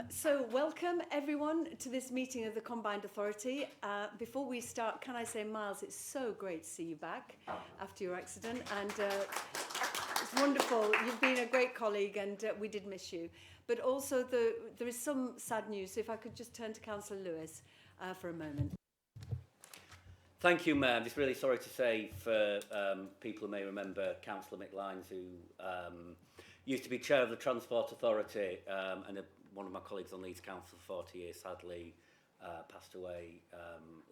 So welcome everyone to this meeting of the Combined Authority. Before we start, can I say, Miles, it's so great to see you back after your accident, and it's wonderful. You've been a great colleague, and we did miss you. But also there is some sad news. So if I could just turn to Councillor Lewis for a moment. Thank you, Mayor. I'm just really sorry to say for people who may remember Councillor Mick Lyons, who used to be chair of the Transport Authority and one of my colleagues on Leeds Council for 40 years, sadly passed away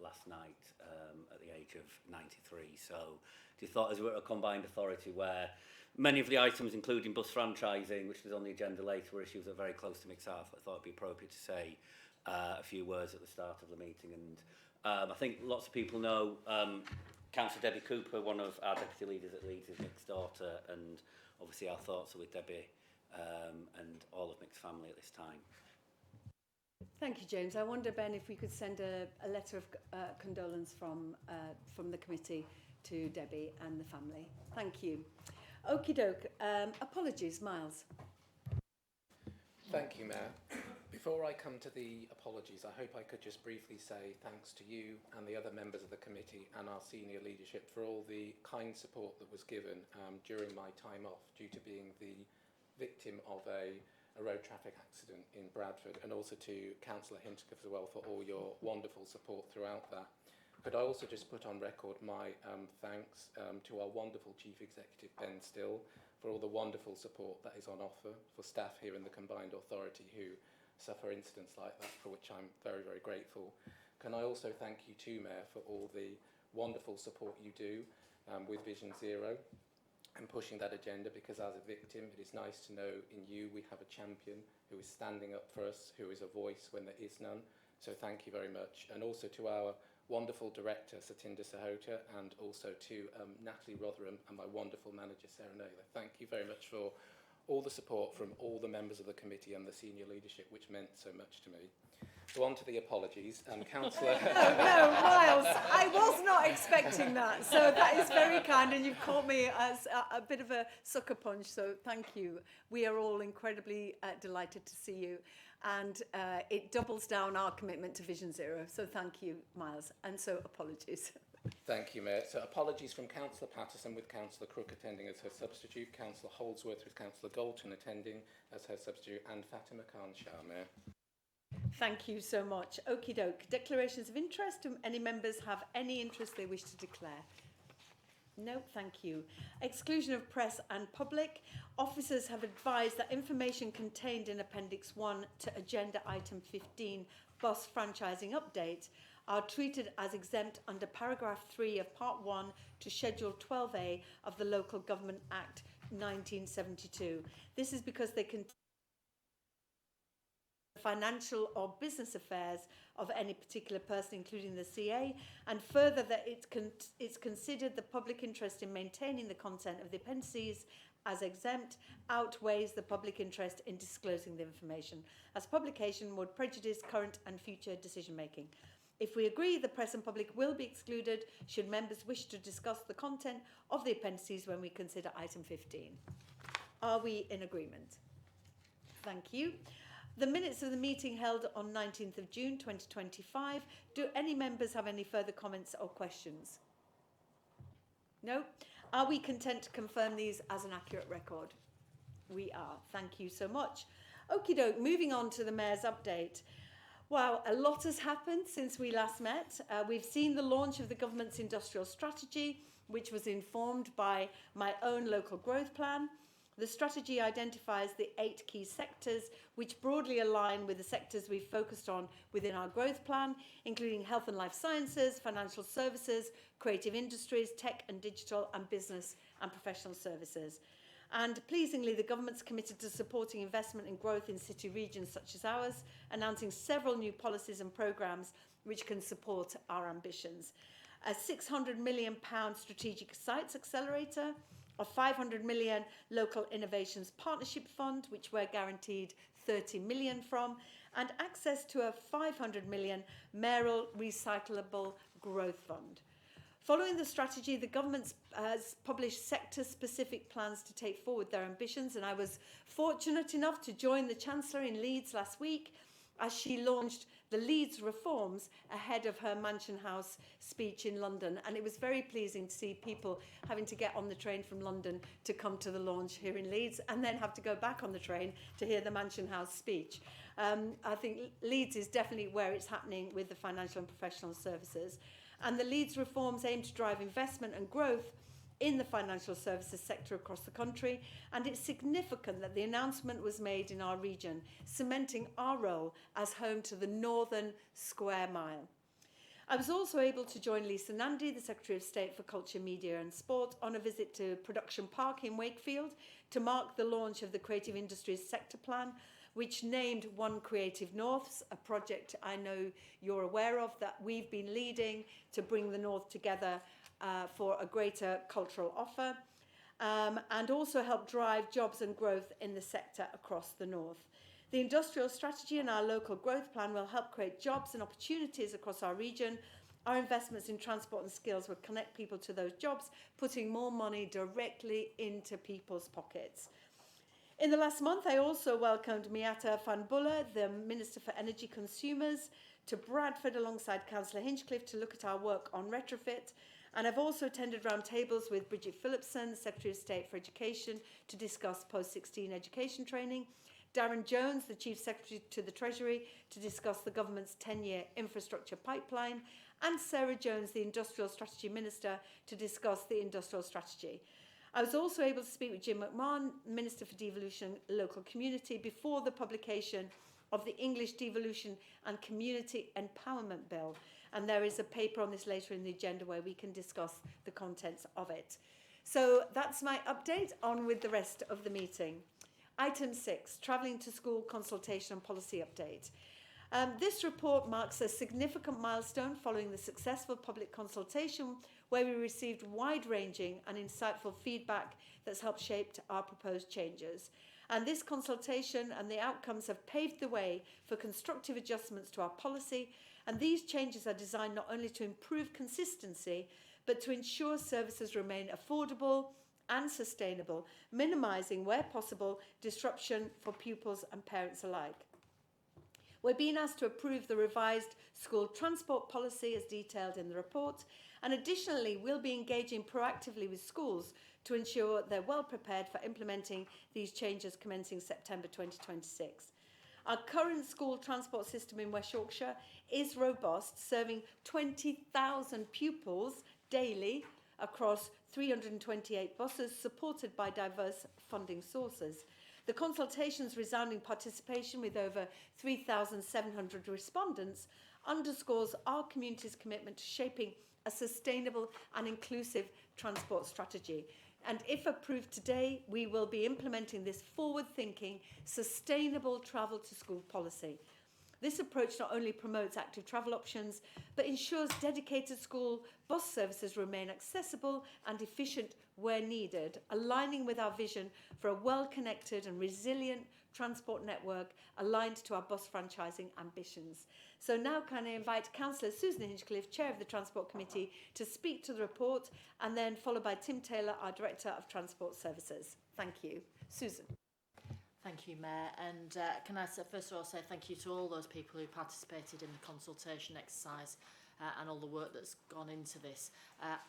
last night at the age of 93. So just thought, as we're a combined authority where many of the items, including bus franchising, which is on the agenda later, were issues that are very close to Mick's heart, I thought it'd be appropriate to say a few words at the start of the meeting. And I think lots of people know Councillor Debbie Cooper, one of our deputy leaders at Leeds, is Mick's daughter, and obviously our thoughts are with Debbie and all of Mick's family at this time. Thank you, James. I wonder, Ben, if we could send a letter of condolence from the committee to Debbie and the family. Thank you. Okie doke. Apologies, Miles. Thank you, Mayor. Before I come to the apologies, I hope I could just briefly say thanks to you and the other members of the committee and our senior leadership for all the kind support that was given during my time off due to being the victim of a road traffic accident in Bradford, and also to Councillor Hinchcliffe as well for all your wonderful support throughout that. Could I also just put on record my thanks to our wonderful Chief Executive, Ben Still, for all the wonderful support that is on offer for staff here in the Combined Authority who suffer incidents like that, for which I'm very, very grateful. Can I also thank you too, Mayor, for all the wonderful support you do with Vision Zero and pushing that agenda, because as a victim, it is nice to know in you we have a champion who is standing up for us, who is a voice when there is none. So thank you very much. And also to our wonderful director, Satinder Sahota, and also to Natalie Rotherham and my wonderful manager, Sarah Naylor. Thank you very much for all the support from all the members of the committee and the senior leadership, which meant so much to me. So on to the apologies. Councillor... No, Miles, I was not expecting that. So that is very kind, and you've caught me as a bit of a sucker punch, so thank you. We are all incredibly delighted to see you, and it doubles down our commitment to Vision Zero. So thank you, Miles, and so apologies. Thank you, Mayor. So apologies from Councillor Patterson with Councillor Crook attending as her substitute, Councillor Holdsworth with Councillor Galton attending as her substitute, and Fatima Khan Shah, Mayor. Thank you so much. Okie doke. Declarations of interest. Do any members have any interest they wish to declare? No, thank you. Exclusion of press and public. Officers have advised that information contained in Appendix 1 to Agenda Item 15, bus franchising update, are treated as exempt under Paragraph 3 of Part 1 to Schedule 12A of the Local Government Act 1972. This is because they contain financial or business affairs of any particular person, including the CA, and further that it's considered the public interest in maintaining the content of the appendices as exempt outweighs the public interest in disclosing the information, as publication would prejudice current and future decision making. If we agree, the press and public will be excluded should members wish to discuss the content of the appendices when we consider item 15. Are we in agreement? Thank you. The minutes of the meeting held on 19th of June 2025. Do any members have any further comments or questions? No? Are we content to confirm these as an accurate record? We are. Thank you so much. Okie doke, moving on to the Mayor's update. Wow, a lot has happened since we last met. We've seen the launch of the government's industrial strategy, which was informed by my own local growth plan. The strategy identifies the 8 key sectors which broadly align with the sectors we've focused on within our growth plan, including health and life sciences, financial services, creative industries, tech and digital, and business and professional services. And pleasingly, the government's committed to supporting investment and growth in city regions such as ours, announcing several new policies and programmes which can support our ambitions. A £600 million strategic sites accelerator, a 500 million local innovations partnership fund, which we're guaranteed 30 million from, and access to a 500 million mayoral recyclable growth fund. Following the strategy, the government has published sector-specific plans to take forward their ambitions, and I was fortunate enough to join the Chancellor in Leeds last week as she launched the Leeds reforms ahead of her Mansion House speech in London. And it was very pleasing to see people having to get on the train from London to come to the launch here in Leeds and then have to go back on the train to hear the Mansion House speech. I think Leeds is definitely where it's happening with the financial and professional services. And the Leeds reforms aim to drive investment and growth in the financial services sector across the country, and it's significant that the announcement was made in our region, cementing our role as home to the Northern Square Mile. I was also able to join Lisa Nandy, the Secretary of State for Culture, Media and Sport, on a visit to Production Park in Wakefield to mark the launch of the Creative Industries Sector Plan, which named One Creative Norths, a project I know you're aware of that we've been leading to bring the North together for a greater cultural offer, and also help drive jobs and growth in the sector across the North. The industrial strategy and our local growth plan will help create jobs and opportunities across our region. Our investments in transport and skills will connect people to those jobs, putting more money directly into people's pockets. In the last month, I also welcomed Miata van Buller, the Minister for Energy Consumers, to Bradford alongside Councillor Hinchcliffe to look at our work on retrofit. And I've also attended roundtables with Bridget Phillipson, Secretary of State for Education, to discuss post-16 education training, Darren Jones, the Chief Secretary to the Treasury, to discuss the government's 10-year infrastructure pipeline, and Sarah Jones, the Industrial Strategy Minister, to discuss the industrial strategy. I was also able to speak with Jim McMahon, Minister for Devolution and Local Community, before the publication of the English Devolution and Community Empowerment Bill. And there is a paper on this later in the agenda where we can discuss the contents of it. So that's my update. On with the rest of the meeting. Item 6, Travelling to School Consultation and Policy Update. This report marks a significant milestone following the successful public consultation where we received wide-ranging and insightful feedback that's helped shape our proposed changes. And this consultation and the outcomes have paved the way for constructive adjustments to our policy, and these changes are designed not only to improve consistency, but to ensure services remain affordable and sustainable, minimising, where possible, disruption for pupils and parents alike. We're being asked to approve the revised school transport policy as detailed in the report, and additionally we'll be engaging proactively with schools to ensure they're well prepared for implementing these changes commencing September 2026. Our current school transport system in West Yorkshire is robust, serving 20,000 pupils daily across 328 buses, supported by diverse funding sources. The consultation's resounding participation with over 3,700 respondents underscores our community's commitment to shaping a sustainable and inclusive transport strategy. And if approved today, we will be implementing this forward-thinking, sustainable travel to school policy. This approach not only promotes active travel options, but ensures dedicated school bus services remain accessible and efficient where needed, aligning with our vision for a well-connected and resilient transport network aligned to our bus franchising ambitions. So now can I invite Councillor Susan Hinchcliffe, Chair of the Transport Committee, to speak to the report, and then followed by Tim Taylor, our Director of Transport Services. Thank you. Susan. Thank you, Mayor. And can I first of all say thank you to all those people who participated in the consultation exercise and all the work that's gone into this.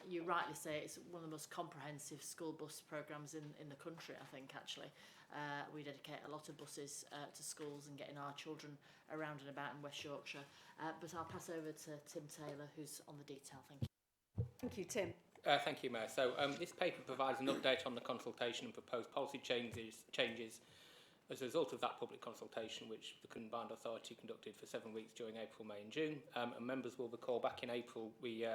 You rightly say it's one of the most comprehensive school bus programmes in the country, I think, actually. We dedicate a lot of buses to schools and getting our children around and about in West Yorkshire. But I'll pass over to Tim Taylor, who's on the detail. Thank you. Thank you, Tim. Thank you, Mayor. So this paper provides an update on the consultation and proposed policy changes as a result of that public consultation, which the Combined Authority conducted for 7 weeks during April, May and June. And members will recall back in April we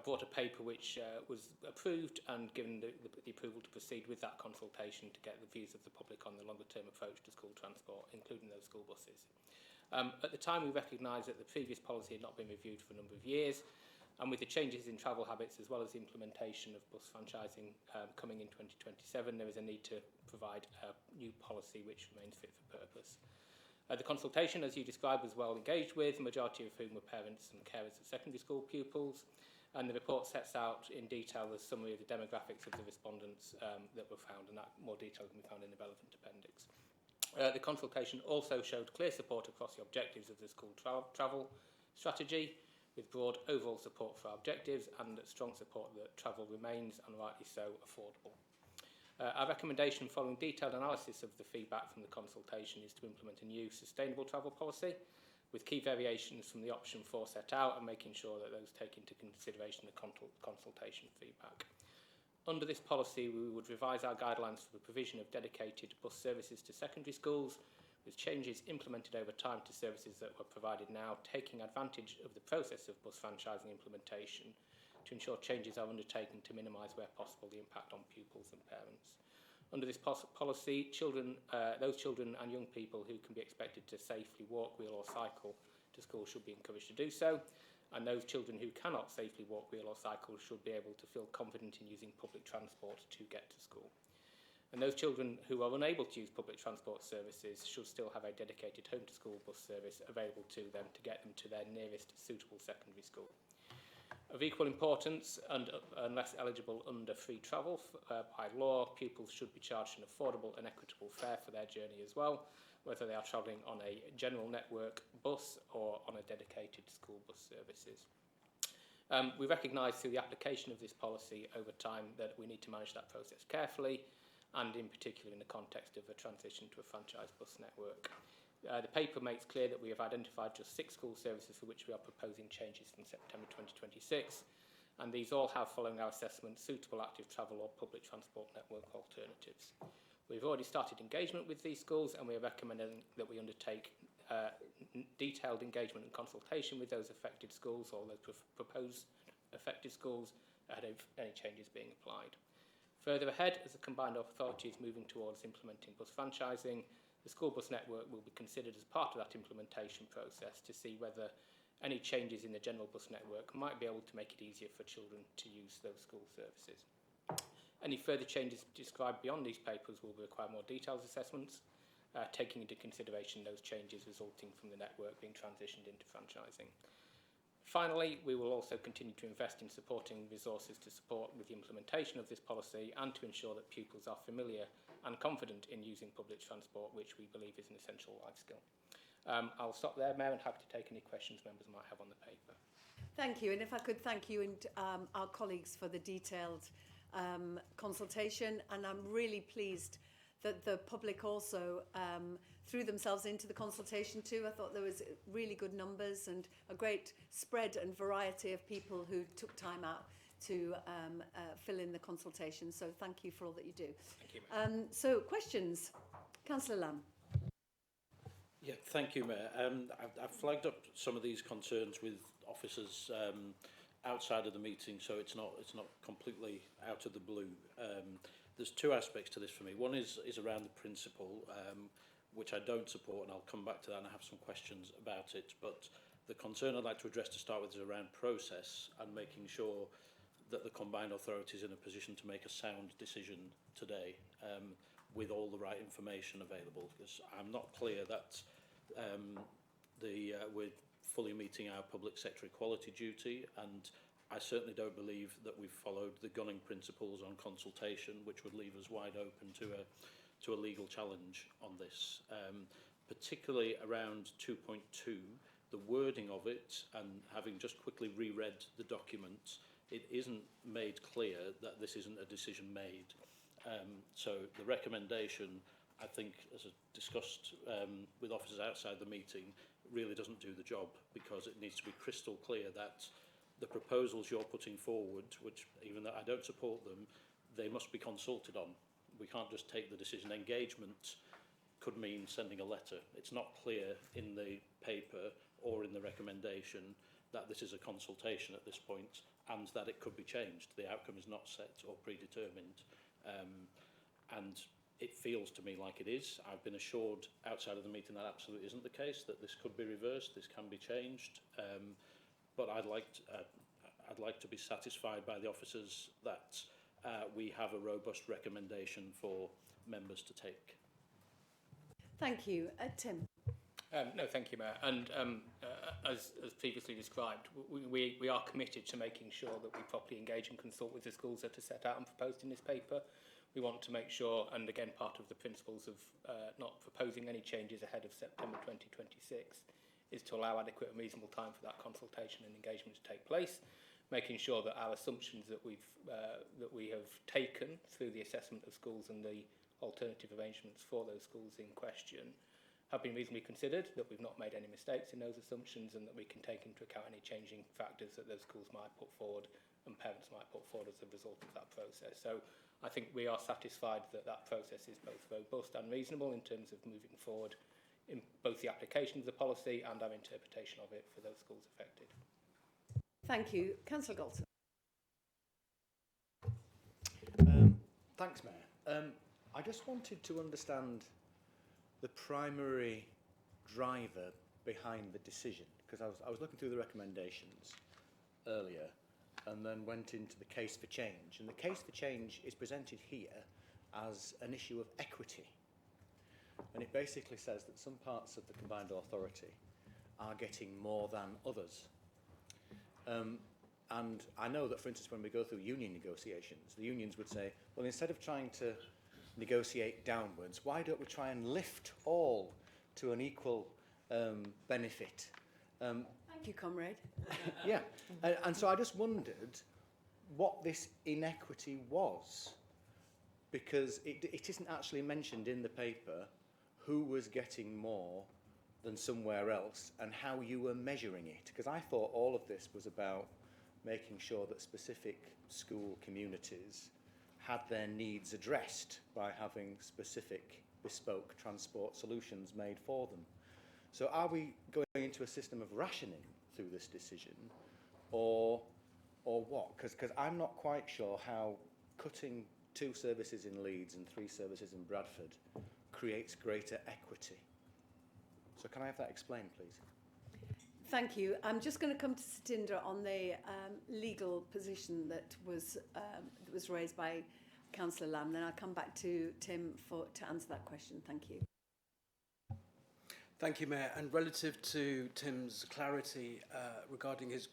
brought a paper which was approved and given the approval to proceed with that consultation to get the views of the public on the longer term approach to school transport, including those school buses. At the time we recognised that the previous policy had not been reviewed for a number of years, and with the changes in travel habits as well as the implementation of bus franchising coming in 2027, there is a need to provide a new policy which remains fit for purpose. The consultation, as you described, was well engaged with, the majority of whom were parents and carers of secondary school pupils. And the report sets out in detail the summary of the demographics of the respondents that were found, and that more detail can be found in the relevant appendix. The consultation also showed clear support across the objectives of the school travel strategy, with broad overall support for our objectives and strong support that travel remains, and rightly so, affordable. Our recommendation following detailed analysis of the feedback from the consultation is to implement a new sustainable travel policy, with key variations from the option 4 set out, and making sure that those take into consideration the consultation feedback. Under this policy, we would revise our guidelines for the provision of dedicated bus services to secondary schools, with changes implemented over time to services that were provided now, taking advantage of the process of bus franchising implementation to ensure changes are undertaken to minimise where possible the impact on pupils and parents. Under this policy, those children and young people who can be expected to safely walk, wheel or cycle to school should be encouraged to do so, and those children who cannot safely walk, wheel or cycle should be able to feel confident in using public transport to get to school. And those children who are unable to use public transport services should still have a dedicated home-to-school bus service available to them to get them to their nearest suitable secondary school. Of equal importance, and unless eligible under free travel by law, pupils should be charged an affordable and equitable fare for their journey as well, whether they are travelling on a general network bus or on a dedicated school bus services. We recognise through the application of this policy over time that we need to manage that process carefully, and in particular in the context of a transition to a franchise bus network. The paper makes clear that we have identified just 6 school services for which we are proposing changes from September 2026, and these all have, following our assessment, suitable active travel or public transport network alternatives. We've already started engagement with these schools, and we are recommending that we undertake detailed engagement and consultation with those affected schools or those proposed affected schools ahead of any changes being applied. Further ahead, as the combined authority is moving towards implementing bus franchising, the school bus network will be considered as part of that implementation process to see whether any changes in the general bus network might be able to make it easier for children to use those school services. Any further changes described beyond these papers will require more detailed assessments, taking into consideration those changes resulting from the network being transitioned into franchising. Finally, we will also continue to invest in supporting resources to support with the implementation of this policy and to ensure that pupils are familiar and confident in using public transport, which we believe is an essential life skill. I'll stop there, Mayor, and happy to take any questions members might have on the paper. Thank you, and if I could thank you and our colleagues for the detailed consultation, and I'm really pleased that the public also threw themselves into the consultation too. I thought there was really good numbers and a great spread and variety of people who took time out to fill in the consultation. So thank you for all that you do. Thank you, Mayor. So questions? Councillor Lamb. Yeah, thank you, Mayor. I've flagged up some of these concerns with officers outside of the meeting, so it's not completely out of the blue. There's 2 aspects to this for me. One is around the principle, which I don't support, and I'll come back to that and I have some questions about it. But the concern I'd like to address to start with is around process and making sure that the combined authority is in a position to make a sound decision today with all the right information available, because I'm not clear that we're fully meeting our public sector equality duty, and I certainly don't believe that we've followed the gunning principles on consultation, which would leave us wide open to a legal challenge on this, particularly around 2.2, the wording of it, and having just quickly reread the document, it isn't made clear that this isn't a decision made. So the recommendation, I think, as discussed with officers outside the meeting, really doesn't do the job, because it needs to be crystal clear that the proposals you're putting forward, which even though I don't support them, they must be consulted on. We can't just take the decision. Engagement could mean sending a letter. It's not clear in the paper or in the recommendation that this is a consultation at this point and that it could be changed. The outcome is not set or predetermined. And it feels to me like it is. I've been assured outside of the meeting that absolutely isn't the case, that this could be reversed, this can be changed. But I'd like to be satisfied by the officers that we have a robust recommendation for members to take. Thank you. Tim. No, thank you, Mayor. And as previously described, we are committed to making sure that we properly engage and consult with the schools that are set out and proposed in this paper. We want to make sure, and again, part of the principles of not proposing any changes ahead of September 2026 is to allow adequate and reasonable time for that consultation and engagement to take place, making sure that our assumptions that we have taken through the assessment of schools and the alternative arrangements for those schools in question have been reasonably considered, that we've not made any mistakes in those assumptions, and that we can take into account any changing factors that those schools might put forward and parents might put forward as a result of that process. So I think we are satisfied that that process is both robust and reasonable in terms of moving forward in both the application of the policy and our interpretation of it for those schools affected. Thank you. Councillor Galton. Thanks, Mayor. I just wanted to understand the primary driver behind the decision, because I was looking through the recommendations earlier and then went into the case for change. And the case for change is presented here as an issue of equity. And it basically says that some parts of the combined authority are getting more than others. And I know that, for instance, when we go through union negotiations, the unions would say, well, instead of trying to negotiate downwards, why don't we try and lift all to an equal benefit? Thank you, comrade. Yeah, and so I just wondered what this inequity was, because it isn't actually mentioned in the paper who was getting more than somewhere else and how you were measuring it, because I thought all of this was about making sure that specific school communities had their needs addressed by having specific bespoke transport solutions made for them. So are we going into a system of rationing through this decision, or what? Because I'm not quite sure how cutting 2 services in Leeds and 3 services in Bradford creates greater equity. So can I have that explained, please? Thank you. I'm just going to come to Satinder on the legal position that was raised by Councillor Lamb. Then I'll come back to Tim to answer that question. Thank you. Thank you, Mayor. And relative to Tim's clarity regarding his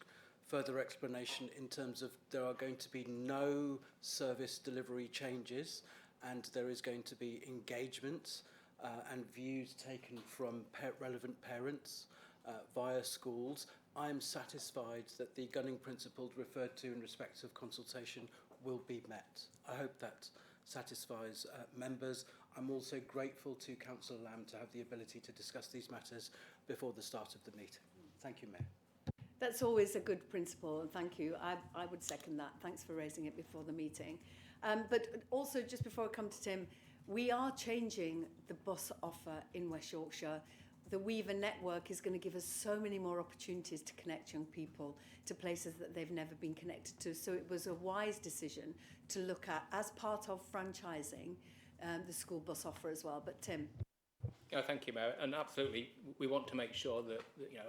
further explanation in terms of there are going to be no service delivery changes and there is going to be engagement and views taken from relevant parents via schools, I am satisfied that the gunning principle referred to in respect of consultation will be met. I hope that satisfies members. I'm also grateful to Councillor Lamb to have the ability to discuss these matters before the start of the meeting. Thank you, Mayor. That's always a good principle, and thank you. I would second that. Thanks for raising it before the meeting. But also, just before I come to Tim, we are changing the bus offer in West Yorkshire. The Weaver network is going to give us so many more opportunities to connect young people to places that they've never been connected to. So it was a wise decision to look at, as part of franchising, the school bus offer as well. But Tim. Thank you, Mayor. And absolutely, we want to make sure that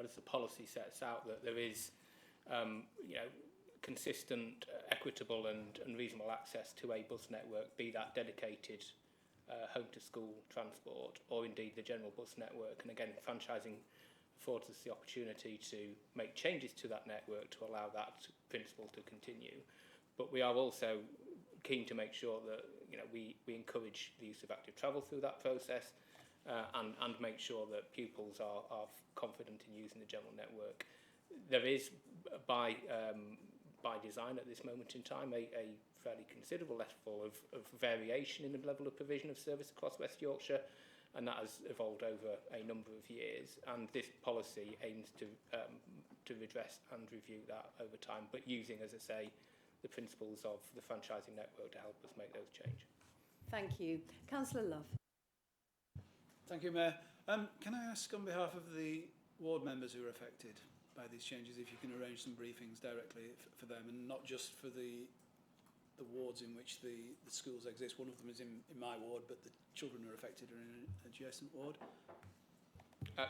as the policy sets out, that there is, consistent, equitable and reasonable access to a bus network, be that dedicated home-to-school transport or indeed the general bus network. And again, franchising affords us the opportunity to make changes to that network to allow that principle to continue. But we are also keen to make sure that we encourage the use of active travel through that process and make sure that pupils are confident in using the general network. There is, by design at this moment in time, a fairly considerable level of variation in the level of provision of service across West Yorkshire, and that has evolved over a number of years. And this policy aims to redress and review that over time, but using, as I say, the principles of the franchising network to help us make those changes. Thank you. Councillor Love. Thank you, Mayor. Can I ask on behalf of the ward members who are affected by these changes if you can arrange some briefings directly for them, and not just for the wards in which the schools exist. One of them is in my ward, but the children who are affected are in an adjacent ward.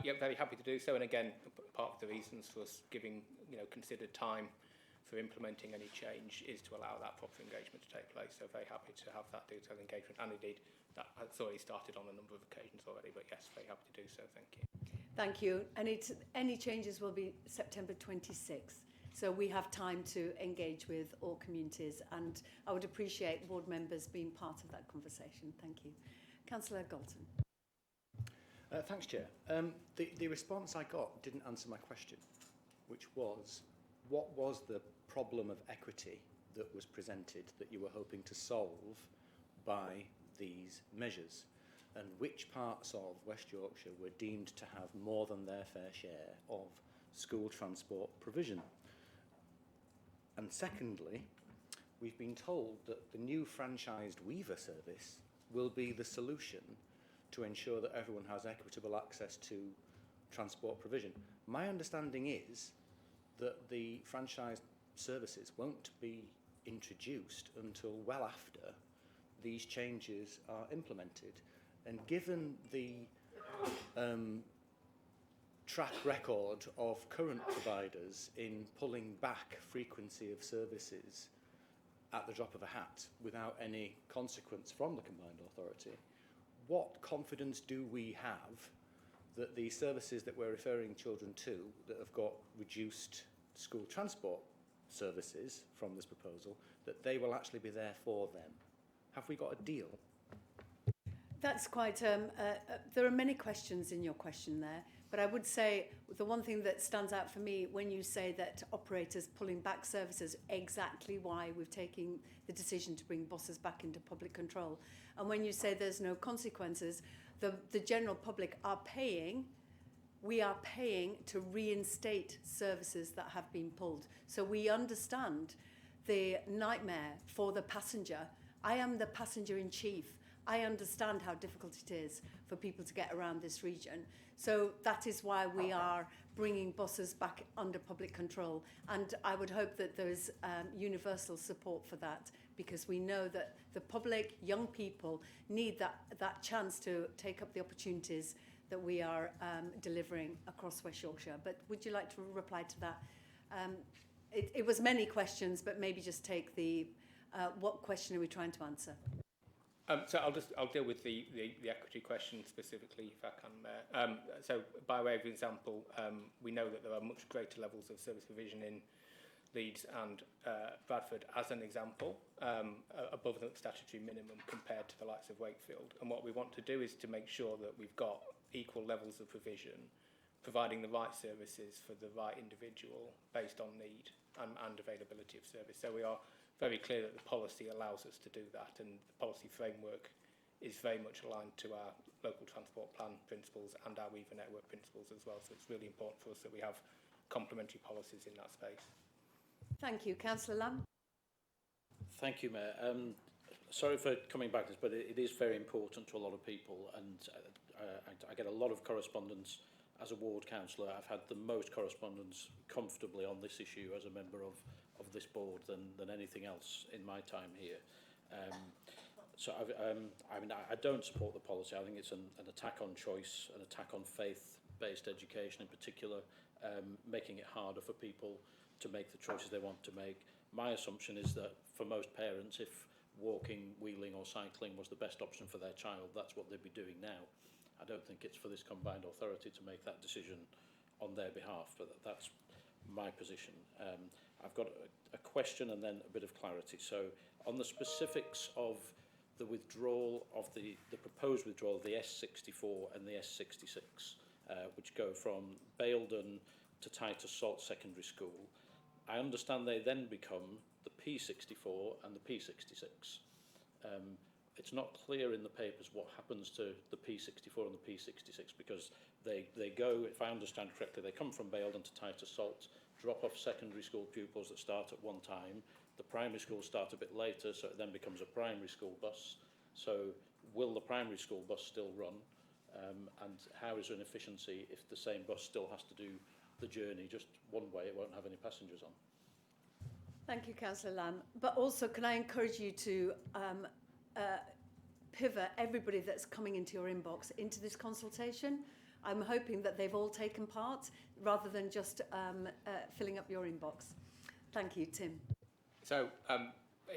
Yeah, very happy to do so. And again, part of the reasons for us giving considered time for implementing any change is to allow that proper engagement to take place. So very happy to have that detailed engagement, and indeed that has already started on a number of occasions already. But yes, very happy to do so. Thank you. Thank you. And any changes will be September 26th. So we have time to engage with all communities, and I would appreciate board members being part of that conversation. Thank you. Councillor Galton. Thanks, Chair. The response I got didn't answer my question, which was, what was the problem of equity that was presented that you were hoping to solve by these measures? And which parts of West Yorkshire were deemed to have more than their fair share of school transport provision? And secondly, we've been told that the new franchised Weaver service will be the solution to ensure that everyone has equitable access to transport provision. My understanding is that the franchised services won't be introduced until well after these changes are implemented. And given the track record of current providers in pulling back frequency of services at the drop of a hat without any consequence from the combined authority, what confidence do we have that the services that we're referring children to that have got reduced school transport services from this proposal, that they will actually be there for them? Have we got a deal? That's quite, there are many questions in your question there, but I would say the one thing that stands out for me when you say that operators pulling back services, exactly why we've taken the decision to bring buses back into public control. And when you say there's no consequences, the general public are paying, we are paying to reinstate services that have been pulled. So we understand the nightmare for the passenger. I am the passenger in chief. I understand how difficult it is for people to get around this region. So that is why we are bringing buses back under public control. And I would hope that there is universal support for that, because we know that the public, young people, need that chance to take up the opportunities that we are delivering across West Yorkshire. But would you like to reply to that? It was many questions, but maybe just take the, what question are we trying to answer? So I'll deal with the equity question specifically, if I can. So by way of example, we know that there are much greater levels of service provision in Leeds and Bradford, as an example, above the statutory minimum compared to the likes of Wakefield. And what we want to do is to make sure that we've got equal levels of provision, providing the right services for the right individual based on need and availability of service. So we are very clear that the policy allows us to do that, and the policy framework is very much aligned to our local transport plan principles and our Weaver network principles as well. So it's really important for us that we have complementary policies in that space. Thank you. Councillor Lamb. Thank you, Mayor. Sorry for coming back to this, but it is very important to a lot of people, and I get a lot of correspondence as a ward councillor. I've had the most correspondence comfortably on this issue as a member of this board than anything else in my time here. So I mean, I don't support the policy. I think it's an attack on choice, an attack on faith-based education in particular, making it harder for people to make the choices they want to make. My assumption is that for most parents, if walking, wheeling or cycling was the best option for their child, that's what they'd be doing now. I don't think it's for this combined authority to make that decision on their behalf, but that's my position. I've got a question and then a bit of clarity. So on the specifics of the withdrawal of the proposed withdrawal of the S64 and the S66, which go from Baildon to Titus Salt Secondary School, I understand they then become the P64 and the P66. It's not clear in the papers what happens to the P64 and the P66, because they go, if I understand correctly, they come from Baildon to Titus Salt, drop off secondary school pupils that start at one time. The primary schools start a bit later, so it then becomes a primary school bus. So will the primary school bus still run? And how is there an efficiency if the same bus still has to do the journey just one way? It won't have any passengers on. Thank you, Councillor Lamb. But also, can I encourage you to pivot everybody that's coming into your inbox into this consultation? I'm hoping that they've all taken part rather than just filling up your inbox. Thank you, Tim. So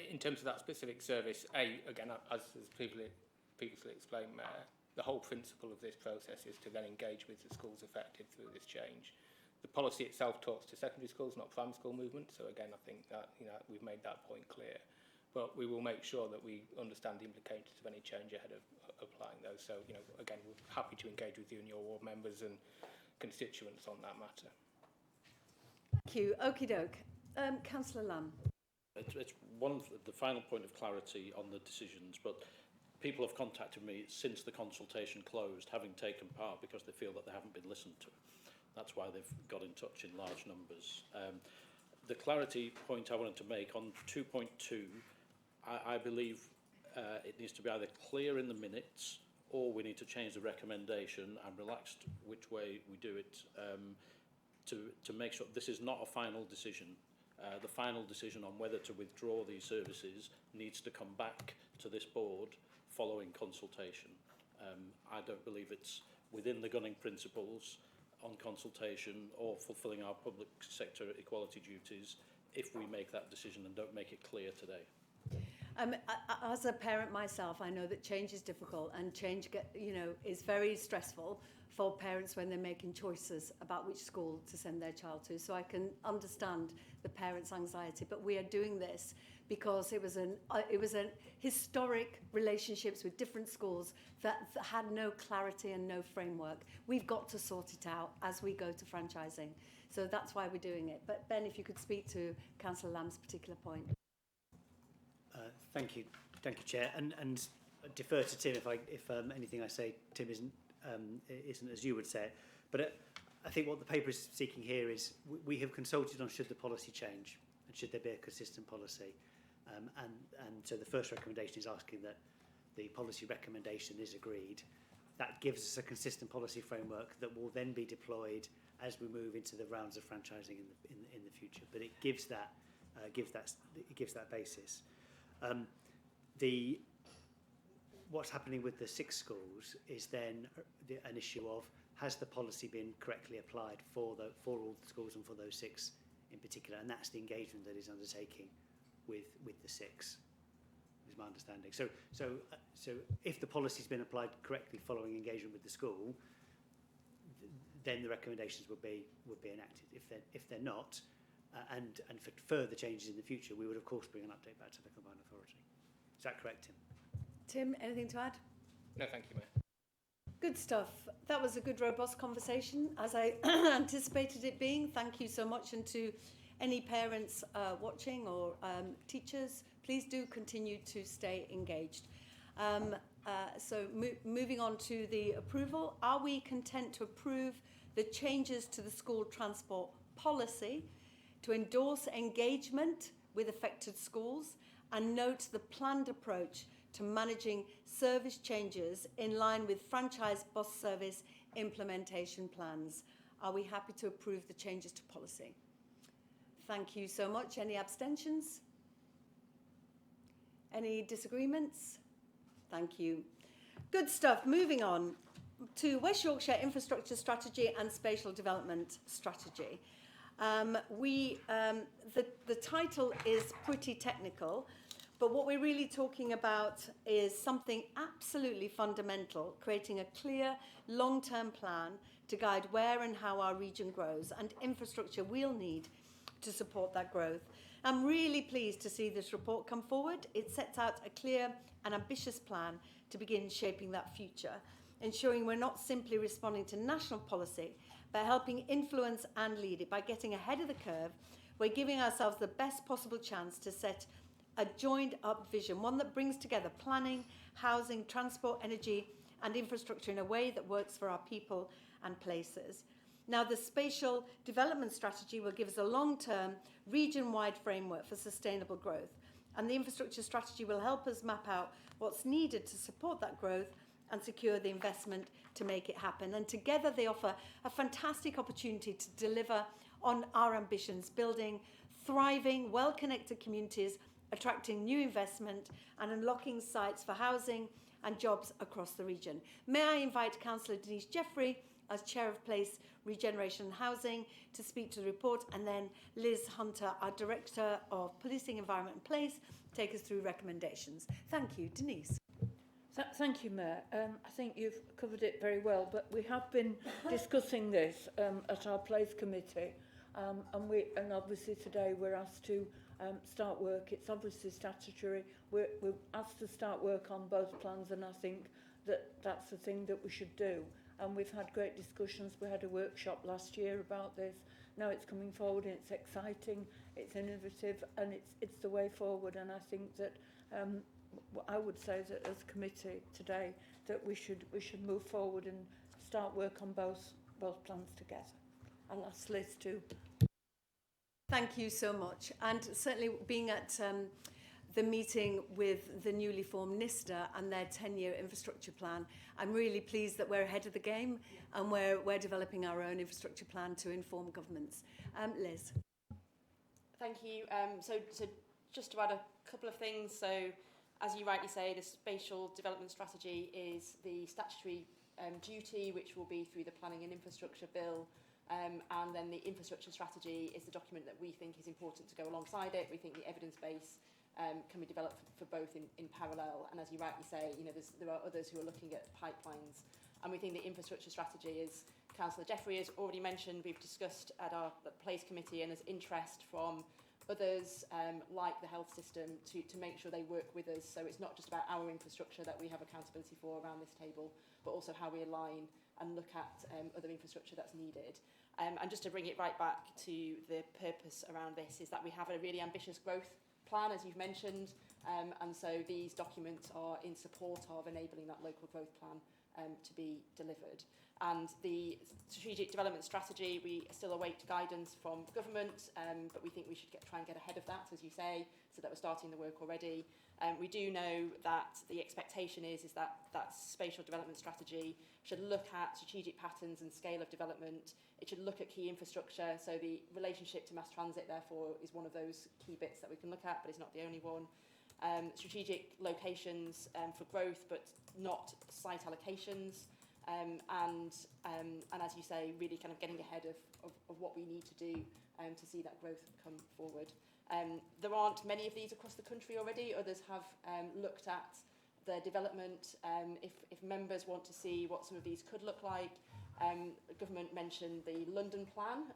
in terms of that specific service, again, as previously explained, Mayor, the whole principle of this process is to then engage with the schools affected through this change. The policy itself talks to secondary schools, not primary school movement. So again, I think that we've made that point clear. But we will make sure that we understand the implications of any change ahead of applying those. So again, we're happy to engage with you and your ward members and constituents on that matter. Thank you. Okie doke. Councillor Lamb. It's the final point of clarity on the decisions, but people have contacted me since the consultation closed, having taken part, because they feel that they haven't been listened to. That's why they've got in touch in large numbers. The clarity point I wanted to make on 2.2, I believe it needs to be either clear in the minutes or we need to change the recommendation and relaxed which way we do it to make sure this is not a final decision. The final decision on whether to withdraw these services needs to come back to this board following consultation. I don't believe it's within the gunning principles on consultation or fulfilling our public sector equality duties if we make that decision and don't make it clear today. As a parent myself, I know that change is difficult and change is very stressful for parents when they're making choices about which school to send their child to. So I can understand the parents' anxiety, but we are doing this because it was an historic relationships with different schools that had no clarity and no framework. We've got to sort it out as we go to franchising. So that's why we're doing it. But Ben, if you could speak to Councillor Lamb's particular point. Thank you, Chair, and defer to Tim if anything I say, Tim, isn't as you would say it. But I think what the paper is seeking here is we have consulted on should the policy change and should there be a consistent policy, and so the first recommendation is asking that the policy recommendation is agreed. That gives us a consistent policy framework that will then be deployed as we move into the rounds of franchising in the future. But it gives that basis. What's happening with the 6 schools is then an issue of has the policy been correctly applied for all the schools and for those 6 in particular, and that's the engagement that is undertaking with the 6. Is my understanding. So if the policy's been applied correctly following engagement with the school, then the recommendations would be enacted. If they're not. And for further changes in the future, we would of course bring an update back to the combined authority. Is that correct, Tim? Tim, anything to add? No, thank you, Mayor. Good stuff. That was a good, robust conversation, as I anticipated it being. Thank you so much. And to any parents watching or teachers, please do continue to stay engaged. Moving on to the approval, are we content to approve the changes to the school transport policy to endorse engagement with affected schools and note the planned approach to managing service changes in line with franchise bus service implementation plans? Are we happy to approve the changes to policy? Thank you so much. Any abstentions? Any disagreements? Thank you. Good stuff. Moving on to West Yorkshire Infrastructure Strategy and Spatial Development Strategy. The title is pretty technical, but what we're really talking about is something absolutely fundamental, creating a clear long-term plan to guide where and how our region grows and infrastructure we'll need to support that growth. I'm really pleased to see this report come forward. It sets out a clear and ambitious plan to begin shaping that future, ensuring we're not simply responding to national policy, but helping influence and lead it. By getting ahead of the curve, we're giving ourselves the best possible chance to set a joined up vision, one that brings together planning, housing, transport, energy and infrastructure in a way that works for our people and places. Now, the spatial development strategy will give us a long-term, region-wide framework for sustainable growth, and the infrastructure strategy will help us map out what's needed to support that growth and secure the investment to make it happen. And together they offer a fantastic opportunity to deliver on our ambitions, building thriving, well-connected communities, attracting new investment and unlocking sites for housing and jobs across the region. May I invite Councillor Denise Jeffrey, as Chair of Place Regeneration and Housing, to speak to the report, and then Liz Hunter, our Director of Policing, Environment and Place, take us through recommendations. Thank you. Denise. Thank you, Mayor. I think you've covered it very well, but we have been discussing this at our Place Committee, and obviously today we're asked to start work. It's obviously statutory. We're asked to start work on both plans, and I think that that's the thing that we should do. And we've had great discussions. We had a workshop last year about this. Now it's coming forward, and it's exciting, it's innovative, and it's the way forward. And I think that I would say that as a committee today that we should move forward and start work on both plans together. I'll ask Liz too. Thank you so much. And certainly being at the meeting with the newly formed NISTA and their 10-year infrastructure plan, I'm really pleased that we're ahead of the game and we're developing our own infrastructure plan to inform governments. Liz. Thank you. So just to add a couple of things. So as you rightly say, the spatial development strategy is the statutory duty, which will be through the Planning and Infrastructure Bill. And then the infrastructure strategy is the document that we think is important to go alongside it. We think the evidence base can be developed for both in parallel. And as you rightly say, there are others who are looking at pipelines. And we think the infrastructure strategy, as Councillor Jeffrey has already mentioned, we've discussed at our Place Committee, and there's interest from others like the health system to make sure they work with us. So it's not just about our infrastructure that we have accountability for around this table, but also how we align and look at other infrastructure that's needed. And just to bring it right back to the purpose around this is that we have a really ambitious growth plan, as you've mentioned, and so these documents are in support of enabling that local growth plan to be delivered. And the strategic development strategy, we still await guidance from government, but we think we should try and get ahead of that, as you say, so that we're starting the work already. We do know that the expectation is that spatial development strategy should look at strategic patterns and scale of development. It should look at key infrastructure, so the relationship to mass transit, therefore, is one of those key bits that we can look at, but it's not the only one. Strategic locations for growth, but not site allocations. And as you say, really kind of getting ahead of what we need to do to see that growth come forward. There aren't many of these across the country already. Others have looked at the development. If members want to see what some of these could look like, the government mentioned the London plan,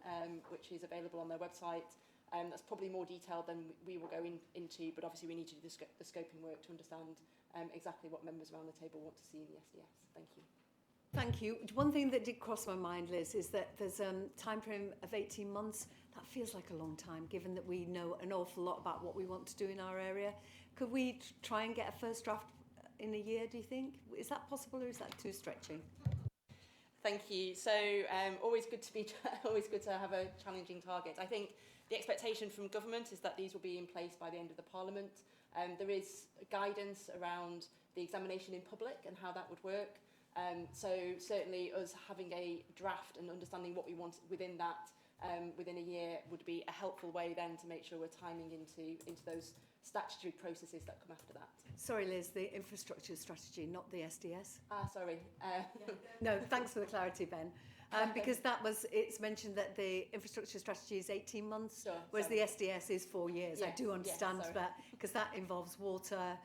which is available on their website. That's probably more detailed than we will go into, but obviously we need to do the scoping work to understand exactly what members around the table want to see in the SDS. Thank you. Thank you. One thing that did cross my mind, Liz, is that there's a time frame of 18 months. That feels like a long time, given that we know an awful lot about what we want to do in our area. Could we try and get a first draft in a year, do you think? Is that possible, or is that too stretching? Thank you. So always good to have a challenging target. I think the expectation from government is that these will be in place by the end of the Parliament. There is guidance around the examination in public and how that would work. So certainly us having a draft and understanding what we want within that within a year would be a helpful way then to make sure we're timing into those statutory processes that come after that. Sorry, Liz, the infrastructure strategy, not the SDS. Sorry. No, thanks for the clarity, Ben. Because it's mentioned that the infrastructure strategy is 18 months, sure, whereas the SDS is 4 years. Yeah, I do understand that, because that involves water,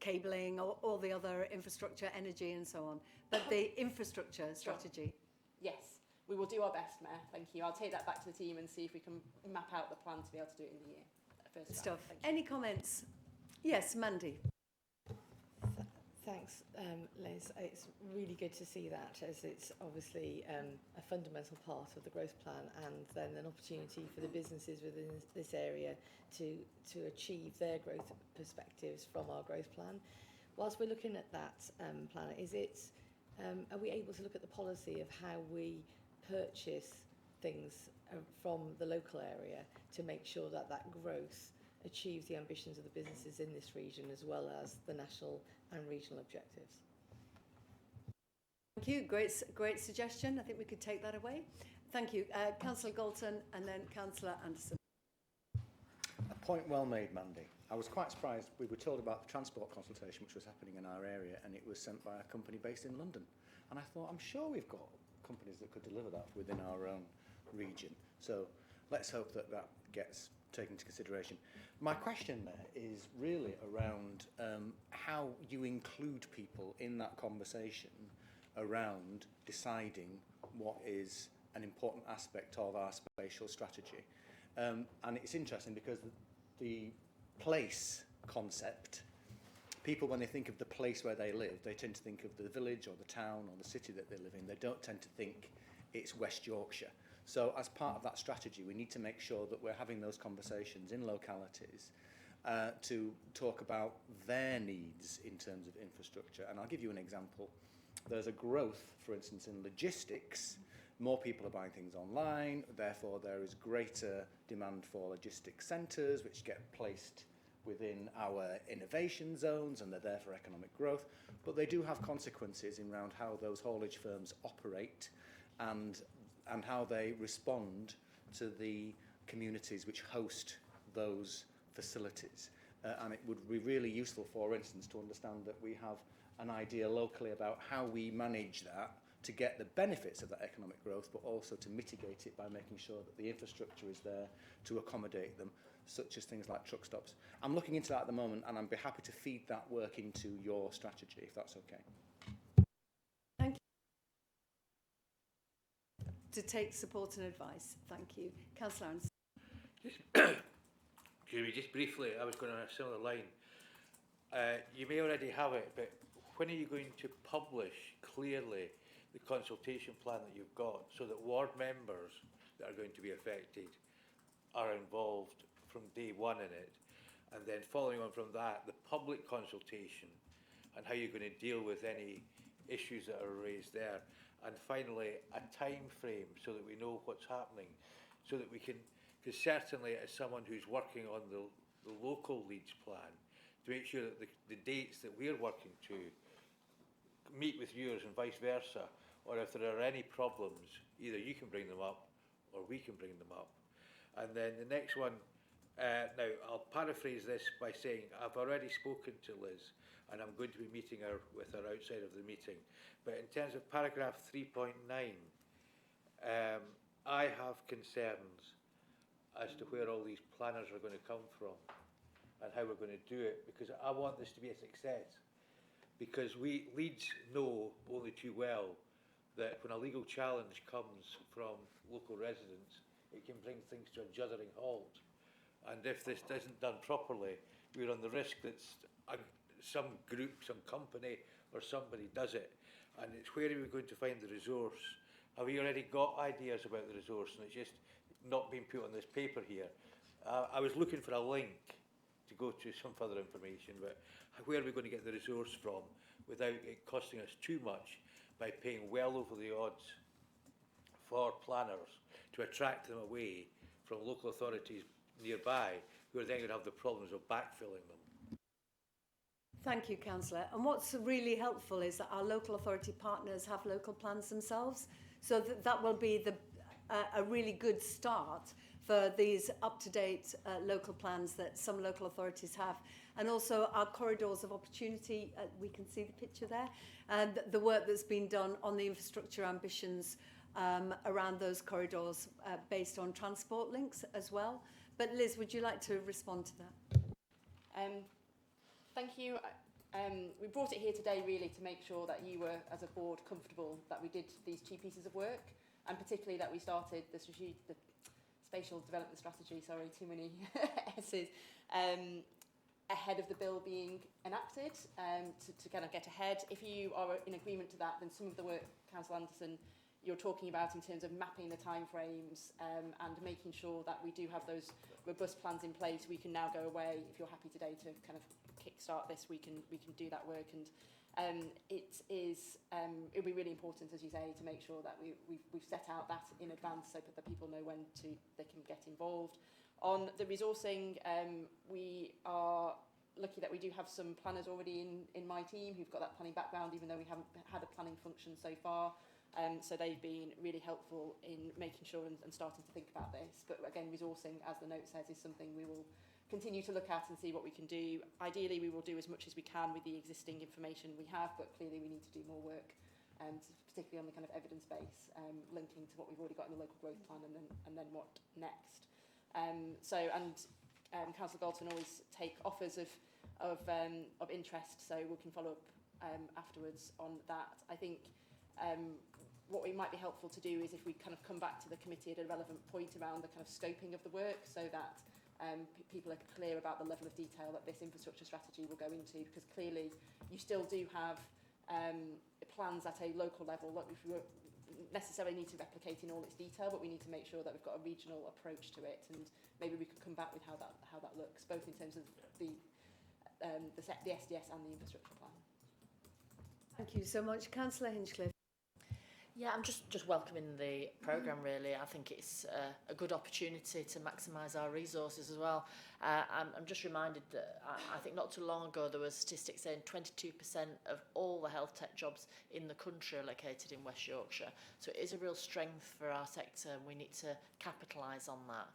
cabling, all the other infrastructure, energy and so on. But the infrastructure strategy. Yes, we will do our best, Mayor. Thank you. I'll take that back to the team and see if we can map out the plan to be able to do it in the year. Stuff. Any comments? Yes, Mandy. Thanks, Liz. It's really good to see that, as it's obviously a fundamental part of the growth plan, and then an opportunity for the businesses within this area to achieve their growth perspectives from our growth plan. Whilst we're looking at that plan, are we able to look at the policy of how we purchase things from the local area to make sure that that growth achieves the ambitions of the businesses in this region, as well as the national and regional objectives? Thank you. Great suggestion. I think we could take that away. Thank you. Councillor Galton and then Councillor Anderson. A point well made, Mandy. I was quite surprised. We were told about the transport consultation which was happening in our area, and it was sent by a company based in London. And I thought, I'm sure we've got companies that could deliver that within our own region. So let's hope that that gets take into consideration. My question there is really around how you include people in that conversation around deciding what is an important aspect of our spatial strategy. And it's interesting because the place concept, people, when they think of the place where they live, they tend to think of the village or the town or the city that they live in. They don't tend to think it's West Yorkshire. So as part of that strategy, we need to make sure that we're having those conversations in localities to talk about their needs in terms of infrastructure. And I'll give you an example. There's a growth, for instance, in logistics. More people are buying things online, therefore there is greater demand for logistics centres which get placed within our innovation zones, and they're there for economic growth, but they do have consequences around how those haulage firms operate and how they respond to the communities which host those facilities. And it would be really useful, for instance, to understand that we have an idea locally about how we manage that to get the benefits of that economic growth, but also to mitigate it by making sure that the infrastructure is there to accommodate them, such as things like truck stops. I'm looking into that at the moment, and I'd be happy to feed that work into your strategy, if that's okay. Thank you. To take support and advice. Thank you. Councillor Anderson. Julie, just briefly, I was going on a similar line. You may already have it, but when are you going to publish clearly the consultation plan that you've got so that ward members that are going to be affected are involved from day one in it? And then following on from that, the public consultation and how you're going to deal with any issues that are raised there. And finally, a time frame so that we know what's happening, so that we can, because certainly as someone who's working on the local Leeds plan, to make sure that the dates that we're working to meet with yours and vice versa, or if there are any problems, either you can bring them up or we can bring them up. And then the next one, now I'll paraphrase this by saying I've already spoken to Liz and I'm going to be meeting her with her outside of the meeting. But in terms of paragraph 3.9, I have concerns as to where all these planners are going to come from and how we're going to do it, because I want this to be a success. Because we Leeds know only too well that when a legal challenge comes from local residents, it can bring things to a juddering halt. And if this isn't done properly, we're on the risk that some group, some company or somebody does it. And it's where are we going to find the resource? Have we already got ideas about the resource and it's just not being put on this paper here? I was looking for a link to go to some further information, but where are we going to get the resource from without it costing us too much by paying well over the odds for planners to attract them away from local authorities nearby who are then going to have the problems of backfilling them? Thank you, Councillor. And what's really helpful is that our local authority partners have local plans themselves, so that will be a really good start for these up-to-date local plans that some local authorities have. And also our corridors of opportunity, we can see the picture there, and the work that's been done on the infrastructure ambitions around those corridors based on transport links as well. But Liz, would you like to respond to that? Thank you. We brought it here today really to make sure that you were, as a board, comfortable that we did these two pieces of work, and particularly that we started the spatial development strategy, sorry, too many S's, ahead of the bill being enacted, to kind of get ahead. If you are in agreement to that, then some of the work, Councillor Anderson, you're talking about in terms of mapping the timeframes and making sure that we do have those robust plans in place, we can now go away. If you're happy today to kind of kickstart this, we can do that work. And it'll be really important, as you say, to make sure that we've set out that in advance so that people know when they can get involved. On the resourcing, we are lucky that we do have some planners already in my team who've got that planning background, even though we haven't had a planning function so far. So they've been really helpful in making sure and starting to think about this. But again, resourcing, as the note says, is something we will continue to look at and see what we can do. Ideally, we will do as much as we can with the existing information we have, but clearly we need to do more work, particularly on the kind of evidence base, linking to what we've already got in the local growth plan and then what next. Councillor Galton always take offers of interest, so we can follow up afterwards on that. I think what it might be helpful to do is if we kind of come back to the committee at a relevant point around the kind of scoping of the work, so that people are clear about the level of detail that this infrastructure strategy will go into, because clearly you still do have plans at a local level that we necessarily need to replicate in all its detail, but we need to make sure that we've got a regional approach to it, and maybe we could come back with how that looks, both in terms of the SDS and the infrastructure plan. Thank you so much. Councillor Hinchcliffe. Yeah, I'm just welcoming the programme, really. I think it's a good opportunity to maximise our resources as well. I'm just reminded that I think not too long ago there was statistics saying 22% of all the health tech jobs in the country are located in West Yorkshire. So it is a real strength for our sector, and we need to capitalise on that.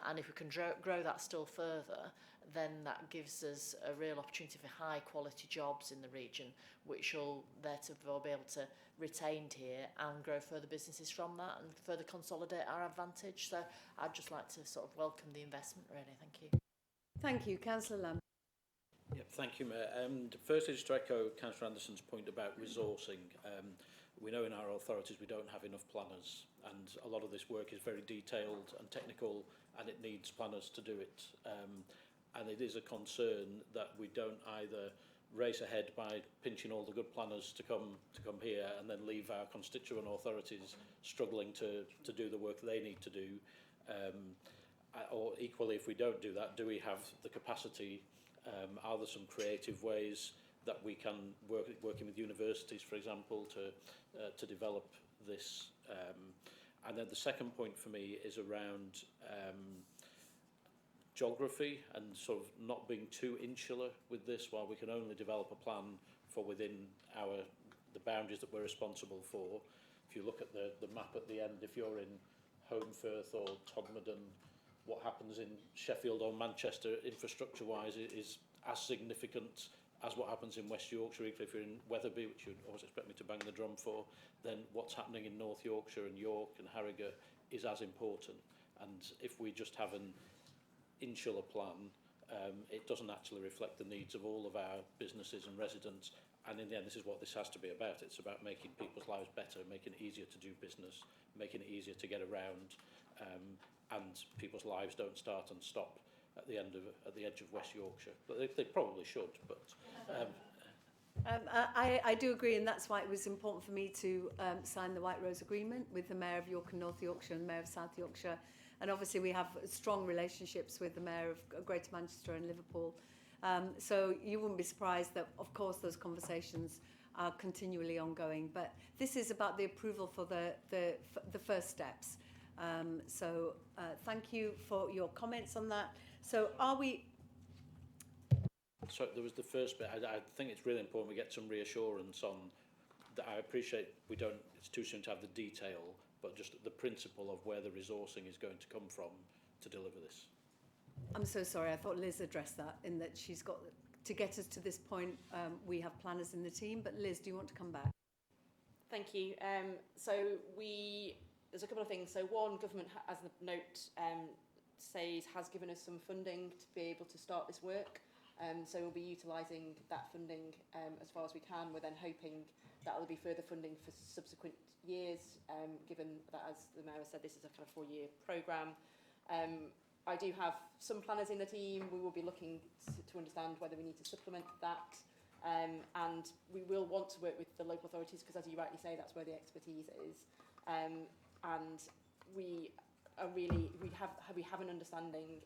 And if we can grow that still further, then that gives us a real opportunity for high quality jobs in the region, which will therefore be able to retained here and grow further businesses from that and further consolidate our advantage. So I'd just like to sort of welcome the investment, really. Thank you. Thank you. Councillor Lamb. Yep, thank you, Mayor. Firstly, just to echo Councillor Anderson's point about resourcing. We know in our authorities we don't have enough planners, and a lot of this work is very detailed and technical, and it needs planners to do it. And it is a concern that we don't either race ahead by pinching all the good planners to come here and then leave our constituent authorities struggling to do the work they need to do. Or equally, if we don't do that, do we have the capacity? Are there some creative ways that we can working with universities, for example, to develop this? And then the second point for me is around geography and sort of not being too insular with this, while we can only develop a plan for within the boundaries that we're responsible for. If you look at the map at the end, if you're in Holmfirth or Todmorden, what happens in Sheffield or Manchester infrastructure-wise is as significant as what happens in West Yorkshire. If you're in Wetherby, which you'd always expect me to bang the drum for, then what's happening in North Yorkshire and York and Harrogate is as important. And if we just have an insular plan, it doesn't actually reflect the needs of all of our businesses and residents. And in the end, this is what this has to be about. It's about making people's lives better, making it easier to do business, making it easier to get around, and people's lives don't start and stop at the edge of West Yorkshire. But they probably should. But I do agree, and that's why it was important for me to sign the White Rose Agreement with the Mayor of York and North Yorkshire and the Mayor of South Yorkshire. And obviously we have strong relationships with the Mayor of Greater Manchester and Liverpool. So you wouldn't be surprised that, of course, those conversations are continually ongoing. But this is about the approval for the first steps. So thank you for your comments on that. So are we... So there was the first bit. I think it's really important we get some reassurance on that. I appreciate it's too soon to have the detail, but just the principle of where the resourcing is going to come from to deliver this. I'm so sorry, I thought Liz addressed that, in that she's got, to get us to this point, we have planners in the team, but Liz, do you want to come back? Thank you. There's a couple of things. So one, government, as the note says, has given us some funding to be able to start this work. So we'll be utilising that funding as far as we can. We're then hoping that there will be further funding for subsequent years, given that, as the Mayor said, this is a kind of 4-year programme. I do have some planners in the team. We will be looking to understand whether we need to supplement that. And we will want to work with the local authorities, because, as you rightly say, that's where the expertise is. And we have an understanding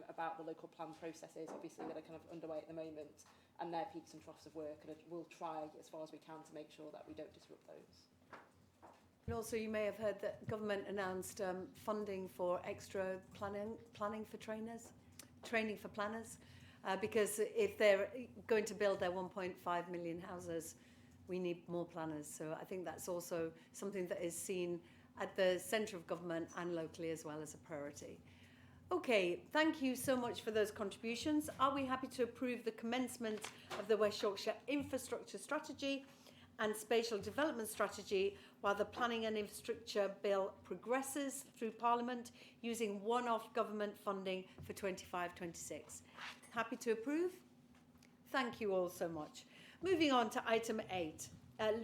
about the local plan processes, obviously, that are kind of underway at the moment, and their peaks and troughs of work, and we'll try as far as we can to make sure that we don't disrupt those. And also, you may have heard that government announced funding for extra planning for training for planners, because if they're going to build their 1.5 million houses, we need more planners. So I think that's also something that is seen at the centre of government and locally as well as a priority. Okay, thank you so much for those contributions. Are we happy to approve the commencement of the West Yorkshire Infrastructure Strategy and Spatial Development Strategy while the Planning and Infrastructure Bill progresses through Parliament using one-off government funding for 25-26. Happy to approve? Thank you all so much. Moving on to item 8,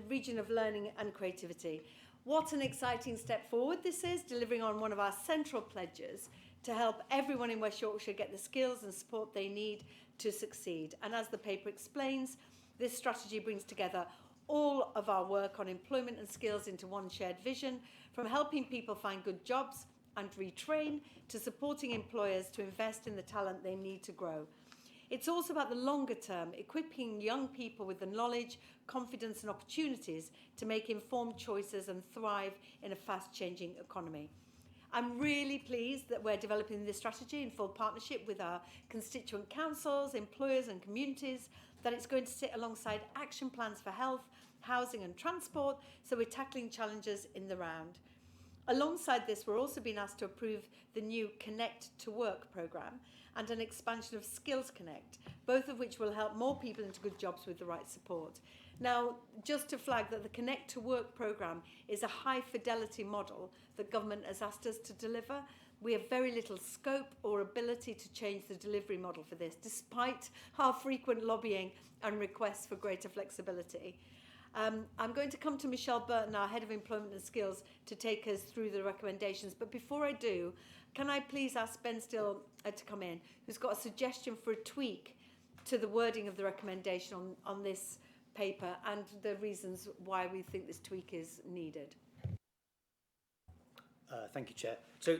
Region of Learning and Creativity. What an exciting step forward this is, delivering on one of our central pledges to help everyone in West Yorkshire get the skills and support they need to succeed. And as the paper explains, this strategy brings together all of our work on employment and skills into one shared vision, from helping people find good jobs and retrain to supporting employers to invest in the talent they need to grow. It's also about the longer term, equipping young people with the knowledge, confidence and opportunities to make informed choices and thrive in a fast-changing economy. I'm really pleased that we're developing this strategy in full partnership with our constituent councils, employers and communities, that it's going to sit alongside action plans for health, housing and transport, so we're tackling challenges in the round. Alongside this, we're also being asked to approve the new Connect to Work programme and an expansion of Skills Connect, both of which will help more people into good jobs with the right support. Now, just to flag that the Connect to Work programme is a high fidelity model that government has asked us to deliver. We have very little scope or ability to change the delivery model for this, despite our frequent lobbying and requests for greater flexibility. I'm going to come to Michelle Burton, our Head of Employment and Skills, to take us through the recommendations. But before I do, can I please ask Ben Still to come in, who's got a suggestion for a tweak to the wording of the recommendation on this paper and the reasons why we think this tweak is needed. Thank you, Chair.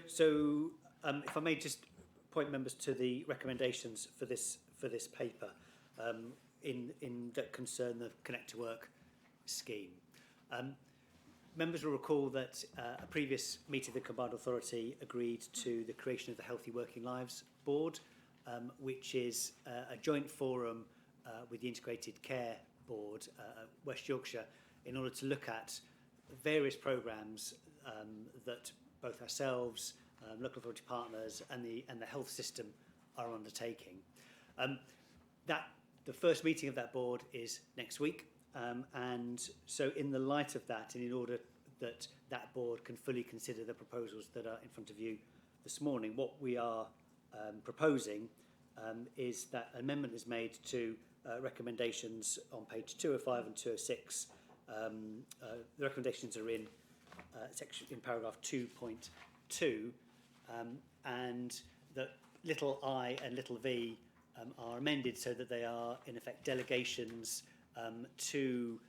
So if I may just point members to the recommendations for this paper in that concern the Connect to Work scheme. Members will recall that a previous meeting of the Combined Authority agreed to the creation of the Healthy Working Lives Board, which is a joint forum with the Integrated Care Board at West Yorkshire in order to look at various programmes that both ourselves, local authority partners and the health system are undertaking. The first meeting of that board is next week. And so in the light of that, and in order that that board can fully consider the proposals that are in front of you this morning, what we are proposing is that an amendment is made to recommendations on page 205 and 206. The recommendations are in paragraph 2.2, and that little I and little v are amended so that they are in effect delegations to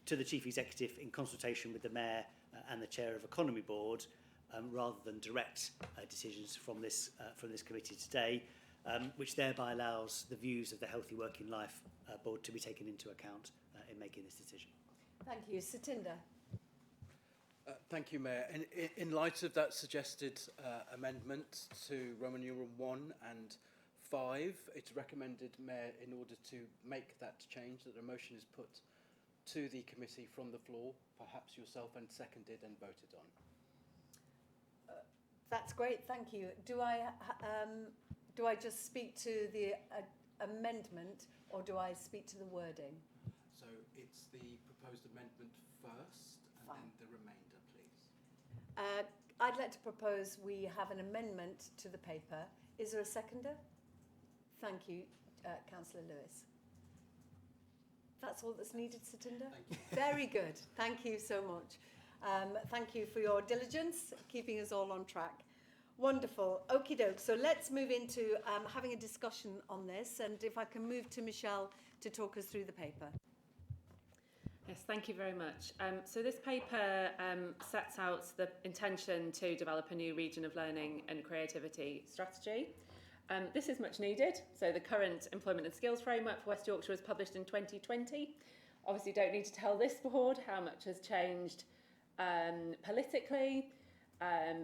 the Chief Executive in consultation with the Mayor and the Chair of Economy Board, rather than direct decisions from this committee today, which thereby allows the views of the Healthy Working Life Board to be taken into account in making this decision. Thank you. Satinder. Thank you, Mayor. In light of that suggested amendment to Roman numeral 1 and 5, it's recommended, Mayor, in order to make that change, that a motion is put to the committee from the floor, perhaps yourself, and seconded and voted on. That's great, thank you. Do I just speak to the amendment, or do I speak to the wording? So it's the proposed amendment first, and Fine. then the remainder, please. I'd like to propose we have an amendment to the paper. Is there a seconder? Thank you, Councillor Lewis. That's all that's needed, Satinder? Thank you. Very good. Thank you so much. Thank you for your diligence, keeping us all on track. Wonderful. Okie doke. So let's move into having a discussion on this. And if I can move to Michelle to talk us through the paper. Yes, thank you very much. So this paper sets out the intention to develop a new region of learning and creativity strategy. This is much needed. So the current employment and skills framework for West Yorkshire was published in 2020. Obviously don't need to tell this board how much has changed politically,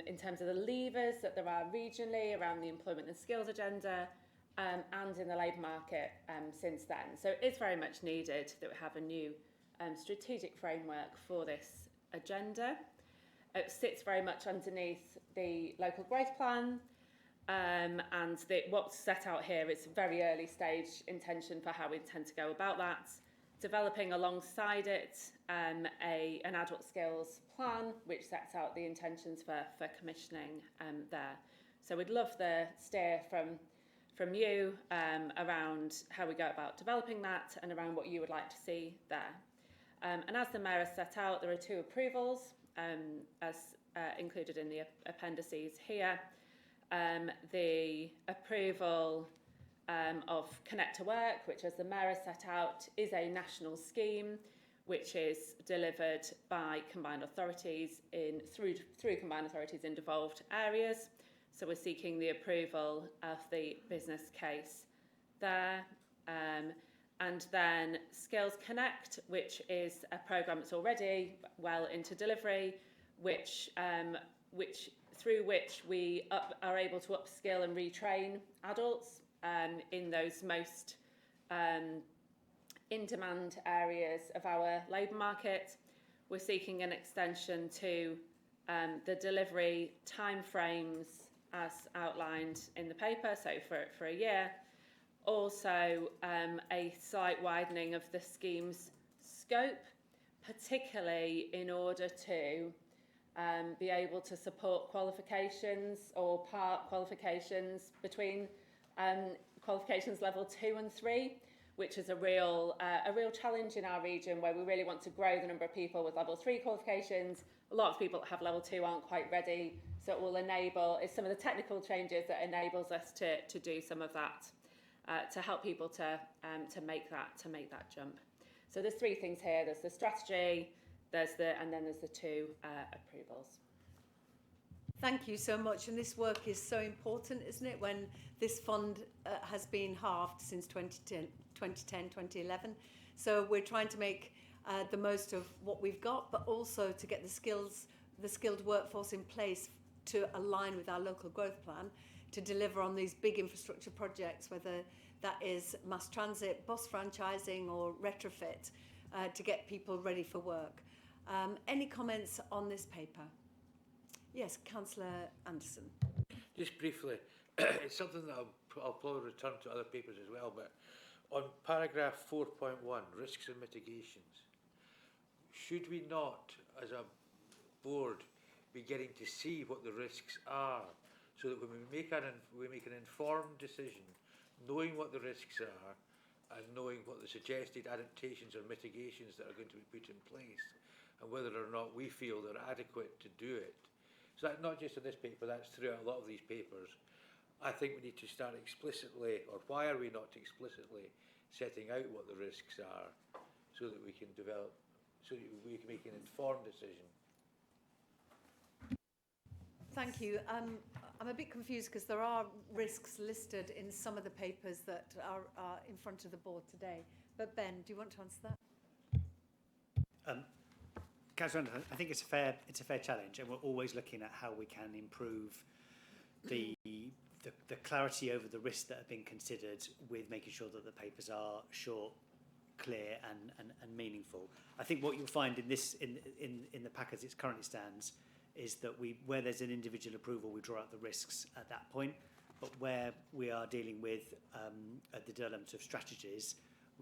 in terms of the levers that there are regionally around the employment and skills agenda, and in the labour market since then. So it's very much needed that we have a new strategic framework for this agenda. It sits very much underneath the local growth plan, and what's set out here is very early stage intention for how we intend to go about that. developing alongside it an adult skills plan which sets out the intentions for commissioning there. So we'd love the steer from you around how we go about developing that and around what you would like to see there. And as the Mayor has set out, there are 2 approvals as included in the appendices here. The approval of Connect to Work, which as the Mayor has set out is a national scheme which is delivered by combined authorities through combined authorities in devolved areas. So we're seeking the approval of the business case there. And then Skills Connect, which is a programme that's already well into delivery, through which we are able to upskill and retrain adults in those most in-demand areas of our labour market. We're seeking an extension to the delivery timeframes as outlined in the paper, so for a year. Also, a slight widening of the scheme's scope, particularly in order to be able to support qualifications or part qualifications between qualifications level 2 and 3, which is a real challenge in our region where we really want to grow the number of people with level 3 qualifications. A lot of people that have level 2 aren't quite ready, so it will enable, it's some of the technical changes that enables us to do some of that, to help people to make that jump. So there's 3 things here. There's the strategy, and then there's the 2 approvals. Thank you so much. And this work is so important, isn't it, when this fund has been halved since 2010, 2011. So we're trying to make the most of what we've got, but also to get the skilled workforce in place to align with our local growth plan to deliver on these big infrastructure projects, whether that is mass transit, bus franchising or retrofit, to get people ready for work. Any comments on this paper? Yes, Councillor Anderson. Just briefly, it's something that I'll probably return to other papers as well, but on paragraph 4.1, risks and mitigations, should we not, as a board, be getting to see what the risks are, so that when we make an informed decision, knowing what the risks are, and knowing what the suggested adaptations or mitigations that are going to be put in place, and whether or not we feel they're adequate to do it. So that's not just in this paper, that's throughout a lot of these papers. I think we need to start explicitly, or why are we not explicitly setting out what the risks are, so that we can develop, so that we can make an informed decision. Thank you. I'm a bit confused because there are risks listed in some of the papers that are in front of the board today. But Ben, do you want to answer that? Councillor Anderson, I think it's a fair challenge, and we're always looking at how we can improve the clarity over the risks that have been considered, with making sure that the papers are short, clear, and meaningful. I think what you'll find in the pack as it currently stands is that where there's an individual approval, we draw out the risks at that point. But where we are dealing with the development of strategies,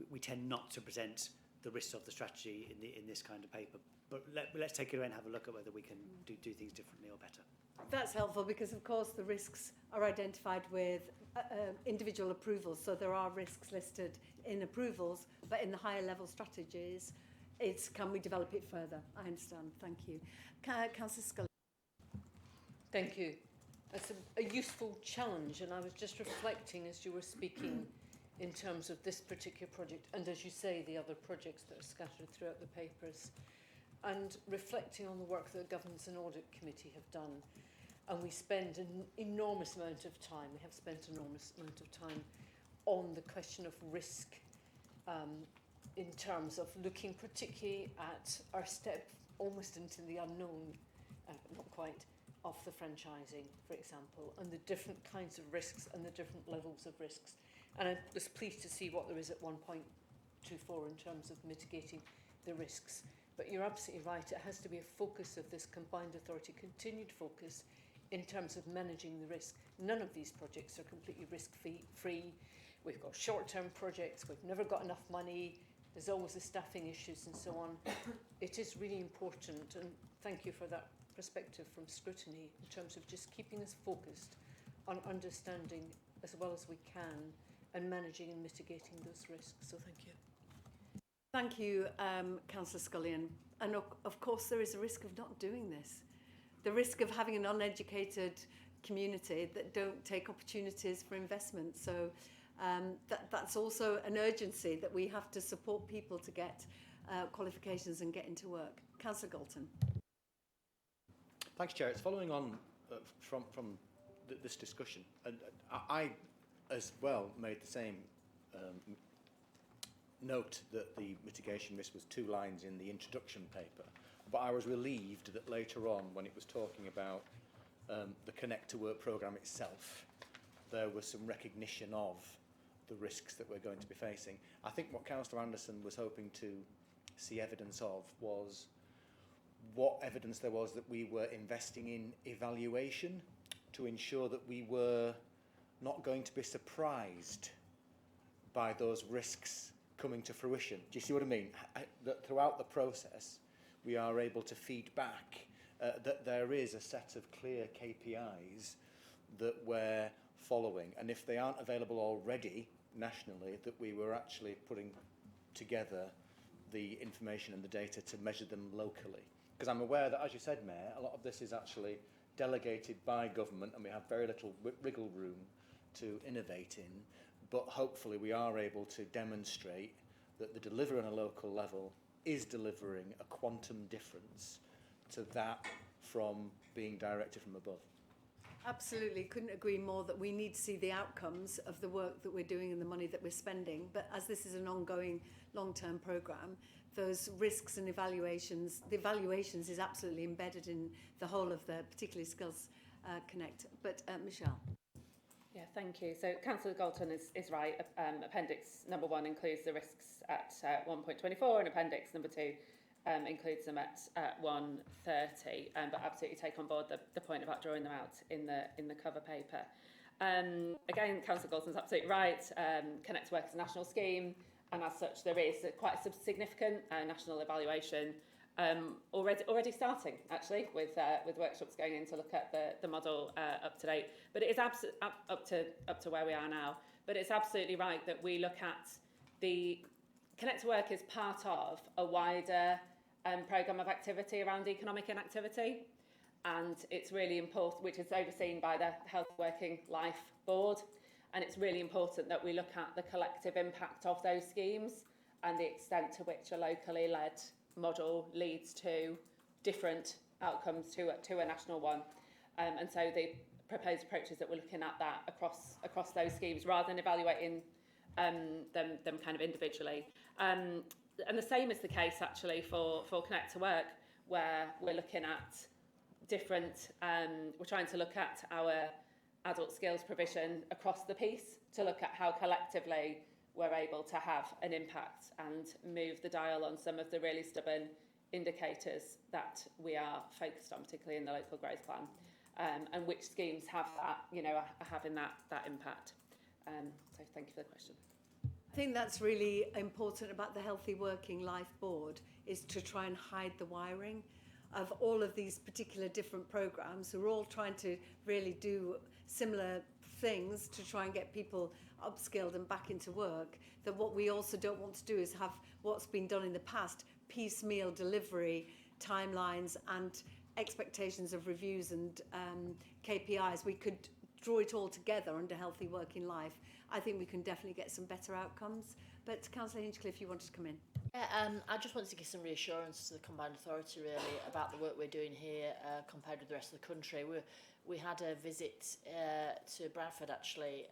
we tend not to present the risks of the strategy in this kind of paper. But let's take it away and have a look at whether we can do things differently or better. That's helpful because, of course, the risks are identified with individual approvals. So there are risks listed in approvals, but in the higher level strategies, it's can we develop it further? I understand. Thank you. Councillor Scully. Thank you. That's a useful challenge, and I was just reflecting as you were speaking in terms of this particular project, and as you say, the other projects that are scattered throughout the papers, and reflecting on the work that the Governance and Audit Committee have done. And we spend an enormous amount of time, we have spent an enormous amount of time on the question of risk in terms of looking particularly at our step almost into the unknown, not quite, of the franchising, for example, and the different kinds of risks and the different levels of risks. And I was pleased to see what there is at 1.24 in terms of mitigating the risks. But you're absolutely right, it has to be a focus of this combined authority, continued focus in terms of managing the risk. None of these projects are completely risk-free. We've got short-term projects, we've never got enough money, there's always the staffing issues and so on. It is really important, and thank you for that perspective from scrutiny in terms of just keeping us focused on understanding as well as we can and managing and mitigating those risks. So thank you. Thank you, Councillor Scullion. And of course, there is a risk of not doing this. The risk of having an uneducated community that don't take opportunities for investment. So that's also an urgency that we have to support people to get qualifications and get into work. Councillor Galton. Thanks, Chair. It's following on from this discussion. And I, as well, made the same note that the mitigation risk was 2 lines in the introduction paper. But I was relieved that later on, when it was talking about the Connect to Work programme itself, there was some recognition of the risks that we're going to be facing. I think what Councillor Anderson was hoping to see evidence of was what evidence there was that we were investing in evaluation to ensure that we were not going to be surprised by those risks coming to fruition. Do you see what I mean? That throughout the process, we are able to feed back that there is a set of clear KPIs that we're following. And if they aren't available already nationally, that we were actually putting together the information and the data to measure them locally. Because I'm aware that, as you said, Mayor, a lot of this is actually delegated by government and we have very little wriggle room to innovate in. But hopefully we are able to demonstrate that the delivery on a local level is delivering a quantum difference to that from being directed from above. Absolutely, couldn't agree more that we need to see the outcomes of the work that we're doing and the money that we're spending. But as this is an ongoing long-term programme, those risks and evaluations, the evaluations is absolutely embedded in the whole of the particularly Skills Connect. But Michelle. Yeah, thank you. So Councillor Galton is right. Appendix number 1 includes the risks at 1.24 and appendix number 2 includes them at 1.30, but absolutely take on board the point about drawing them out in the cover paper. Again, Councillor Galton's absolutely right. Connect to Work is a national scheme, and as such, there is quite a significant national evaluation already starting actually with workshops going in to look at the model up to date. But it is up to where we are now. But it's absolutely right that we look at the Connect to Work is part of a wider programme of activity around economic inactivity, and it's really important, which is overseen by the Health Working Life Board, and it's really important that we look at the collective impact of those schemes and the extent to which a locally led model leads to different outcomes to a national one. And so the proposed approach is that we're looking at that across those schemes rather than evaluating them kind of individually. And the same is the case actually for Connect to Work, where we're looking at different, we're trying to look at our adult skills provision across the piece to look at how collectively we're able to have an impact and move the dial on some of the really stubborn indicators that we are focused on, particularly in the local growth plan, and which schemes have that, are having that impact. So thank you for the question. I think that's really important about the Healthy Working Life Board, is to try and hide the wiring of all of these particular different programmes who are all trying to really do similar things to try and get people upskilled and back into work. That what we also don't want to do is have what's been done in the past, piecemeal delivery, timelines and expectations of reviews and KPIs. We could draw it all together under Healthy Working Life. I think we can definitely get some better outcomes. But Councillor Hinchcliffe, you wanted to come in. I just wanted to give some reassurance to the Combined Authority really about the work we're doing here compared with the rest of the country. We had a visit to Bradford actually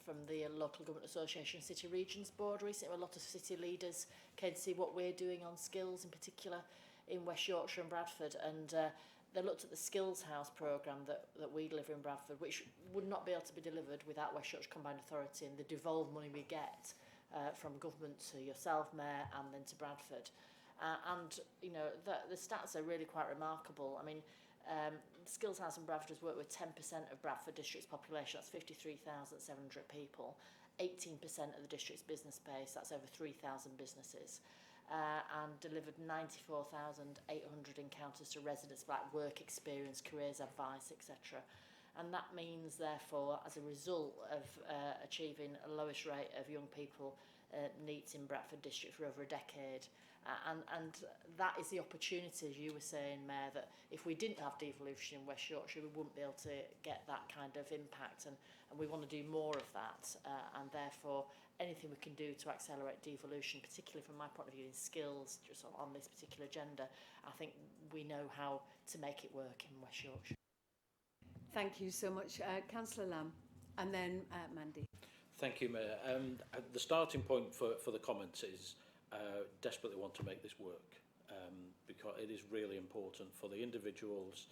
from the Local Government Association City Regions Board recently. A lot of city leaders came to see what we're doing on skills in particular in West Yorkshire and Bradford, and they looked at the Skills House programme that we deliver in Bradford, which would not be able to be delivered without West Yorkshire Combined Authority and the devolved money we get from government to yourself, Mayor, and then to Bradford. And, the stats are really quite remarkable. I mean, Skills House in Bradford has worked with 10% of Bradford District's population, that's 53,700 people, 18% of the district's business base, that's over 3,000 businesses, and delivered 94,800 encounters to residents about work experience, careers advice, etc. And that means, therefore, as a result of achieving a lowest rate of young people NEETs in Bradford District for over a decade. And that is the opportunity, as you were saying, Mayor, that if we didn't have devolution in West Yorkshire, we wouldn't be able to get that kind of impact. And we want to do more of that. And therefore, anything we can do to accelerate devolution, particularly from my point of view in skills, just on this particular agenda, I think we know how to make it work in West Yorkshire. Thank you so much. Councillor Lamb, and then Mandy. Thank you, Mayor. The starting point for the comments is desperately want to make this work because it is really important for the individuals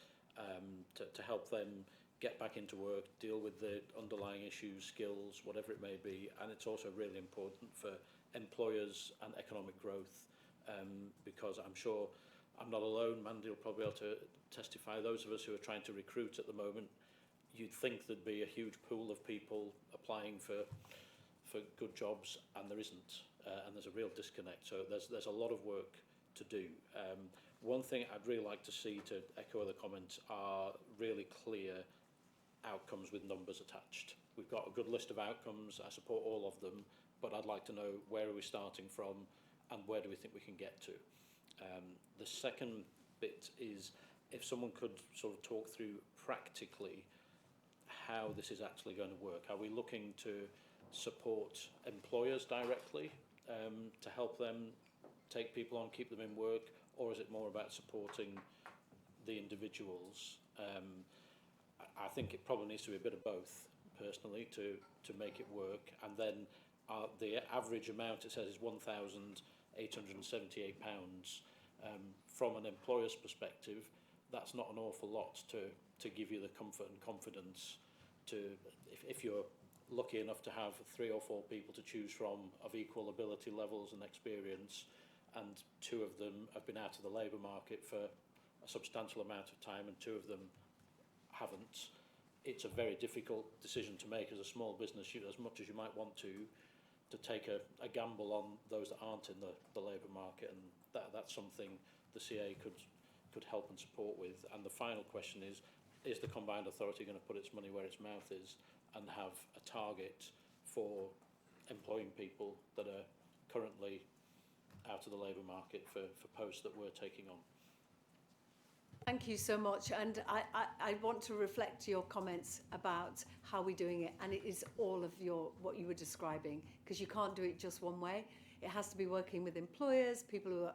to help them get back into work, deal with the underlying issues, skills, whatever it may be. And it's also really important for employers and economic growth because I'm sure I'm not alone. Mandy will probably be able to testify. Those of us who are trying to recruit at the moment, you'd think there'd be a huge pool of people applying for good jobs, and there isn't, and there's a real disconnect. So there's a lot of work to do. One thing I'd really like to see, to echo other comments, are really clear outcomes with numbers attached. We've got a good list of outcomes. I support all of them, but I'd like to know where are we starting from and where do we think we can get to. The second bit is if someone could sort of talk through practically how this is actually going to work. Are we looking to support employers directly to help them take people on, keep them in work, or is it more about supporting the individuals? I think it probably needs to be a bit of both, personally, to make it work. And then the average amount, it says, is £1,878. From an employer's perspective, that's not an awful lot to give you the comfort and confidence to, if you're lucky enough to have 3 or 4 people to choose from of equal ability levels and experience, and 2 of them have been out of the labour market for a substantial amount of time and 2 of them haven't, it's a very difficult decision to make as a small business, as much as you might want to take a gamble on those that aren't in the labour market, and that's something the CA could help and support with. And the final question is the Combined Authority going to put its money where its mouth is and have a target for employing people that are currently out of the labour market for posts that we're taking on? Thank you so much, and I want to reflect your comments about how we're doing it, and it is all of what you were describing, because you can't do it just one way. It has to be working with employers, people who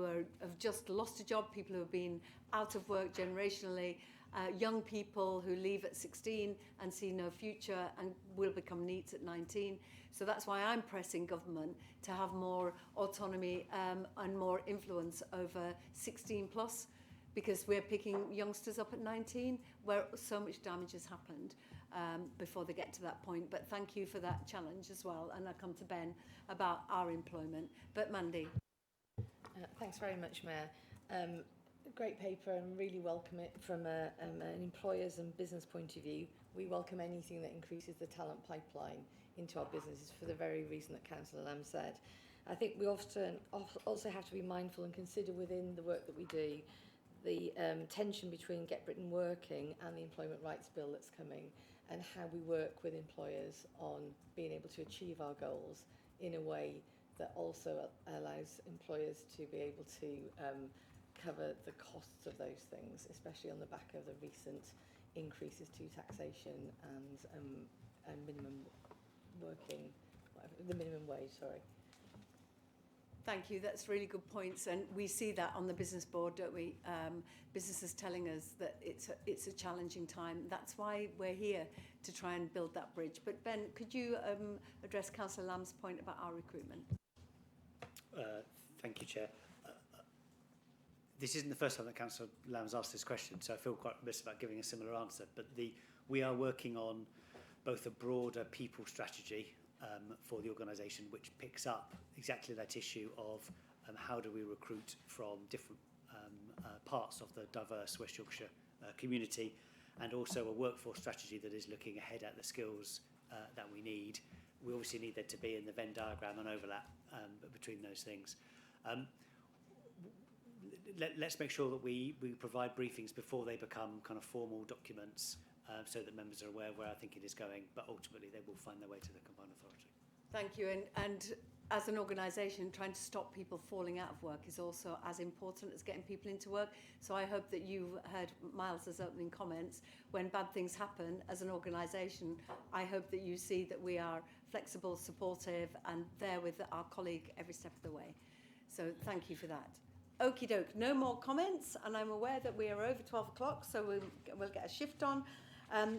have just lost a job, people who have been out of work generationally, young people who leave at 16 and see no future and will become NEETs at 19. So that's why I'm pressing government to have more autonomy and more influence over 16 plus, because we're picking youngsters up at 19 where so much damage has happened before they get to that point. But thank you for that challenge as well. And I come to Ben about our employment. But Mandy. Thanks very much, Mayor. Great paper, and really welcome it from an employers and business point of view. We welcome anything that increases the talent pipeline into our businesses for the very reason that Councillor Lamb said. I think we often also have to be mindful and consider within the work that we do the tension between Get Britain Working and the Employment Rights Bill that's coming, and how we work with employers on being able to achieve our goals in a way that also allows employers to be able to cover the costs of those things, especially on the back of the recent increases to taxation and minimum wage, sorry. Thank you. That's really good points, and we see that on the business board, don't we? Businesses telling us that it's a challenging time. That's why we're here, to try and build that bridge. But Ben, could you address Councillor Lamb's point about our recruitment? Thank you, Chair. This isn't the first time that Councillor Lamb's asked this question, so I feel quite remiss about giving a similar answer. But we are working on both a broader people strategy for the organisation, which picks up exactly that issue of how do we recruit from different parts of the diverse West Yorkshire community, and also a workforce strategy that is looking ahead at the skills that we need. We obviously need there to be in the Venn diagram an overlap between those things. Let's make sure that we provide briefings before they become kind of formal documents, so that members are aware where I think it is going, but ultimately they will find their way to the combined authority. Thank you. And as an organisation, trying to stop people falling out of work is also as important as getting people into work. So I hope that you heard Miles's opening comments. When bad things happen as an organisation, I hope that you see that we are flexible, supportive, and there with our colleague every step of the way. So thank you for that. Okie doke, no more comments, and I'm aware that we are over 12 o'clock, so we'll get a shift on.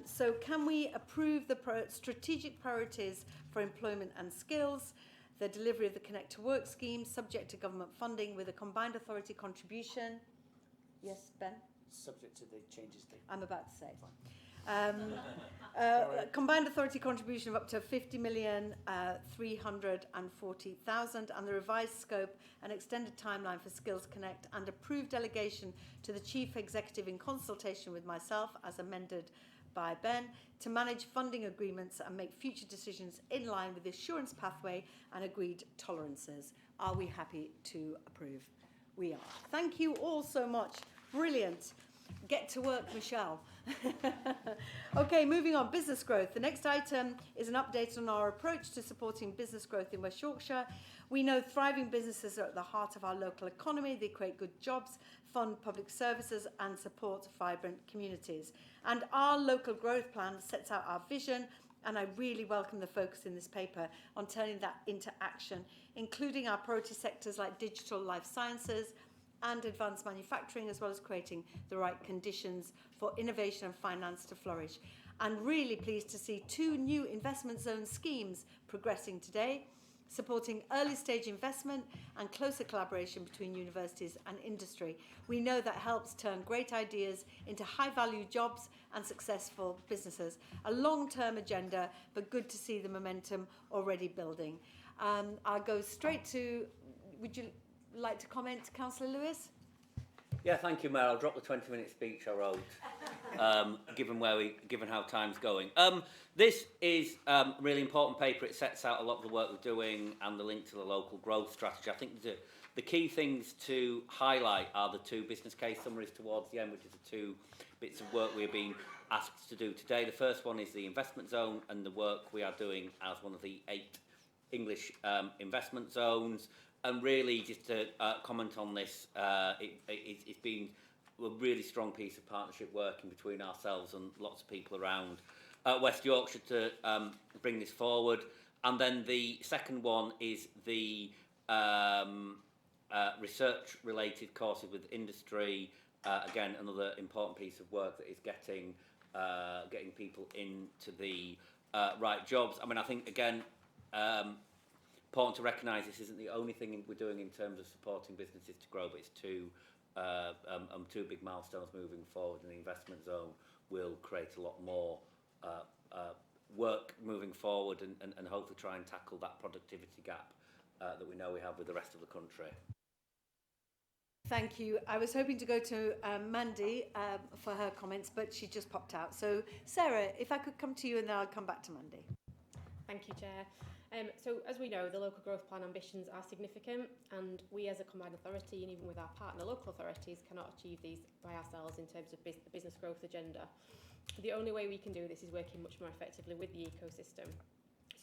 So can we approve the strategic priorities for employment and skills, the delivery of the Connect to Work scheme, subject to government funding with a combined authority contribution? Yes, Ben? Subject to the changes that I'm about to say. Combined authority contribution of up to 50,340,000 and the revised scope and extended timeline for Skills Connect, and approved delegation to the Chief Executive in consultation with myself as amended by Ben to manage funding agreements and make future decisions in line with the assurance pathway and agreed tolerances. Are we happy to approve? We are. Thank you all so much. Brilliant. Get to work, Michelle. Okay, moving on. Business growth. The next item is an update on our approach to supporting business growth in West Yorkshire. We know thriving businesses are at the heart of our local economy. They create good jobs, fund public services, and support vibrant communities. And our local growth plan sets out our vision, and I really welcome the focus in this paper on turning that into action, including our priority sectors like digital, life sciences, and advanced manufacturing, as well as creating the right conditions for innovation and finance to flourish. And really pleased to see 2 new investment zone schemes progressing today, supporting early stage investment and closer collaboration between universities and industry. We know that helps turn great ideas into high value jobs and successful businesses. A long-term agenda, but good to see the momentum already building. I'll go straight to, would you like to comment, Councillor Lewis? Yeah, thank you, Mayor. I'll drop the 20-minute speech I wrote, given how time's going. This is a really important paper. It sets out a lot of the work we're doing and the link to the local growth strategy. I think the key things to highlight are the 2 business case summaries towards the end, which is the 2 bits of work we're being asked to do today. The first one is the investment zone and the work we are doing as one of the 8 English investment zones. And really, just to comment on this, it's been a really strong piece of partnership working between ourselves and lots of people around West Yorkshire to bring this forward. And then the second one is the research-related courses with industry. Again, another important piece of work that is getting people into the right jobs. I mean, I think, again, important to recognise this isn't the only thing we're doing in terms of supporting businesses to grow, but it's 2 big milestones moving forward, and the investment zone will create a lot more work moving forward and hopefully try and tackle that productivity gap that we know we have with the rest of the country. Thank you. I was hoping to go to Mandy for her comments, but she just popped out. So, Sarah, if I could come to you and then I'll come back to Mandy. Thank you, Chair. So as we know, the local growth plan ambitions are significant, and we as a combined authority, and even with our partner local authorities, cannot achieve these by ourselves in terms of the business growth agenda. The only way we can do this is working much more effectively with the ecosystem.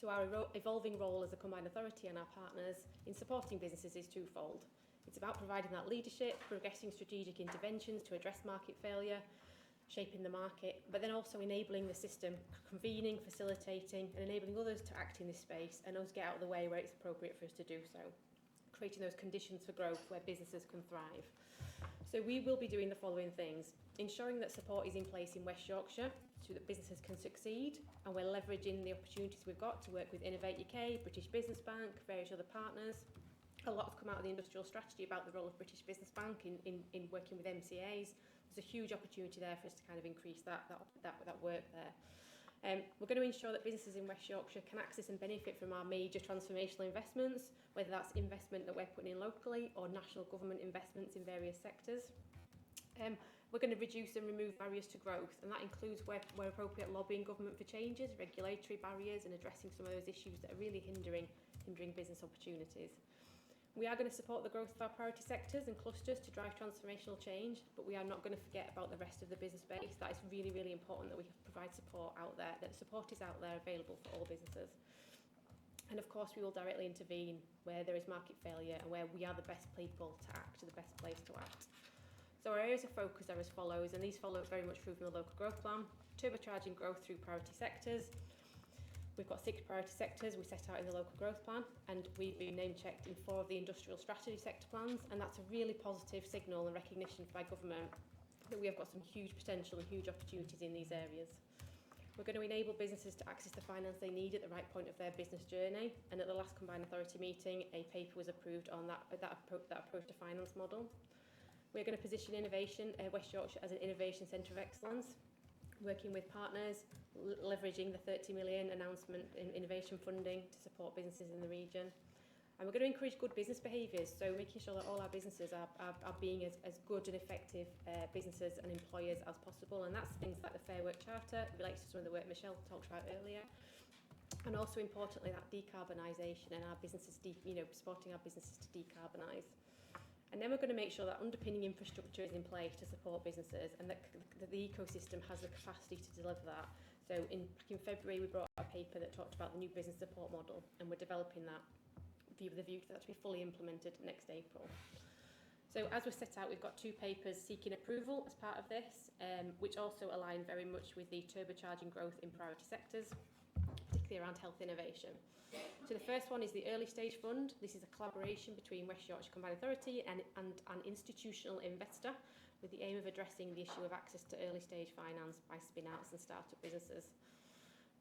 So our evolving role as a combined authority and our partners in supporting businesses is twofold. It's about providing that leadership, progressing strategic interventions to address market failure, shaping the market, but then also enabling the system, convening, facilitating, and enabling others to act in this space and us get out of the way where it's appropriate for us to do so, creating those conditions for growth where businesses can thrive. So we will be doing the following things: ensuring that support is in place in West Yorkshire so that businesses can succeed, and we're leveraging the opportunities we've got to work with Innovate UK, British Business Bank, various other partners. A lot have come out of the industrial strategy about the role of British Business Bank in working with MCAs. There's a huge opportunity there for us to kind of increase that work there. We're going to ensure that businesses in West Yorkshire can access and benefit from our major transformational investments, whether that's investment that we're putting in locally or national government investments in various sectors. We're going to reduce and remove barriers to growth, and that includes where appropriate lobbying government for changes, regulatory barriers, and addressing some of those issues that are really hindering business opportunities. We are going to support the growth of our priority sectors and clusters to drive transformational change, but we are not going to forget about the rest of the business base. That is really, really important, that we provide support out there, that support is out there available for all businesses. And of course, we will directly intervene where there is market failure and where we are the best people to act, the best place to act. So our areas of focus are as follows, and these follow very much through from the local growth plan: turbocharging growth through priority sectors. We've got 6 priority sectors we set out in the local growth plan, and we've been name-checked in 4 of the industrial strategy sector plans, and that's a really positive signal and recognition by government that we have got some huge potential and huge opportunities in these areas. We're going to enable businesses to access the finance they need at the right point of their business journey, and at the last Combined Authority meeting, a paper was approved on that approach to finance model. We're going to position innovation West Yorkshire as an innovation centre of excellence, working with partners, leveraging the 30 million announcement in innovation funding to support businesses in the region. And we're going to encourage good business behaviours, so making sure that all our businesses are being as good and effective businesses and employers as possible. And that's things like the Fair Work Charter, it relates to some of the work Michelle talked about earlier. And also importantly, that decarbonisation and our businesses, supporting our businesses to decarbonise. And then we're going to make sure that underpinning infrastructure is in place to support businesses, and that the ecosystem has the capacity to deliver that. So back in February, we brought out a paper that talked about the new business support model, and we're developing that with the view for that to be fully implemented next April. So as we're set out, we've got 2 papers seeking approval as part of this, which also align very much with the turbocharging growth in priority sectors, particularly around health innovation. So the first one is the Early Stage Fund. This is a collaboration between West Yorkshire Combined Authority and an institutional investor, with the aim of addressing the issue of access to early stage finance by spin-outs and start-up businesses.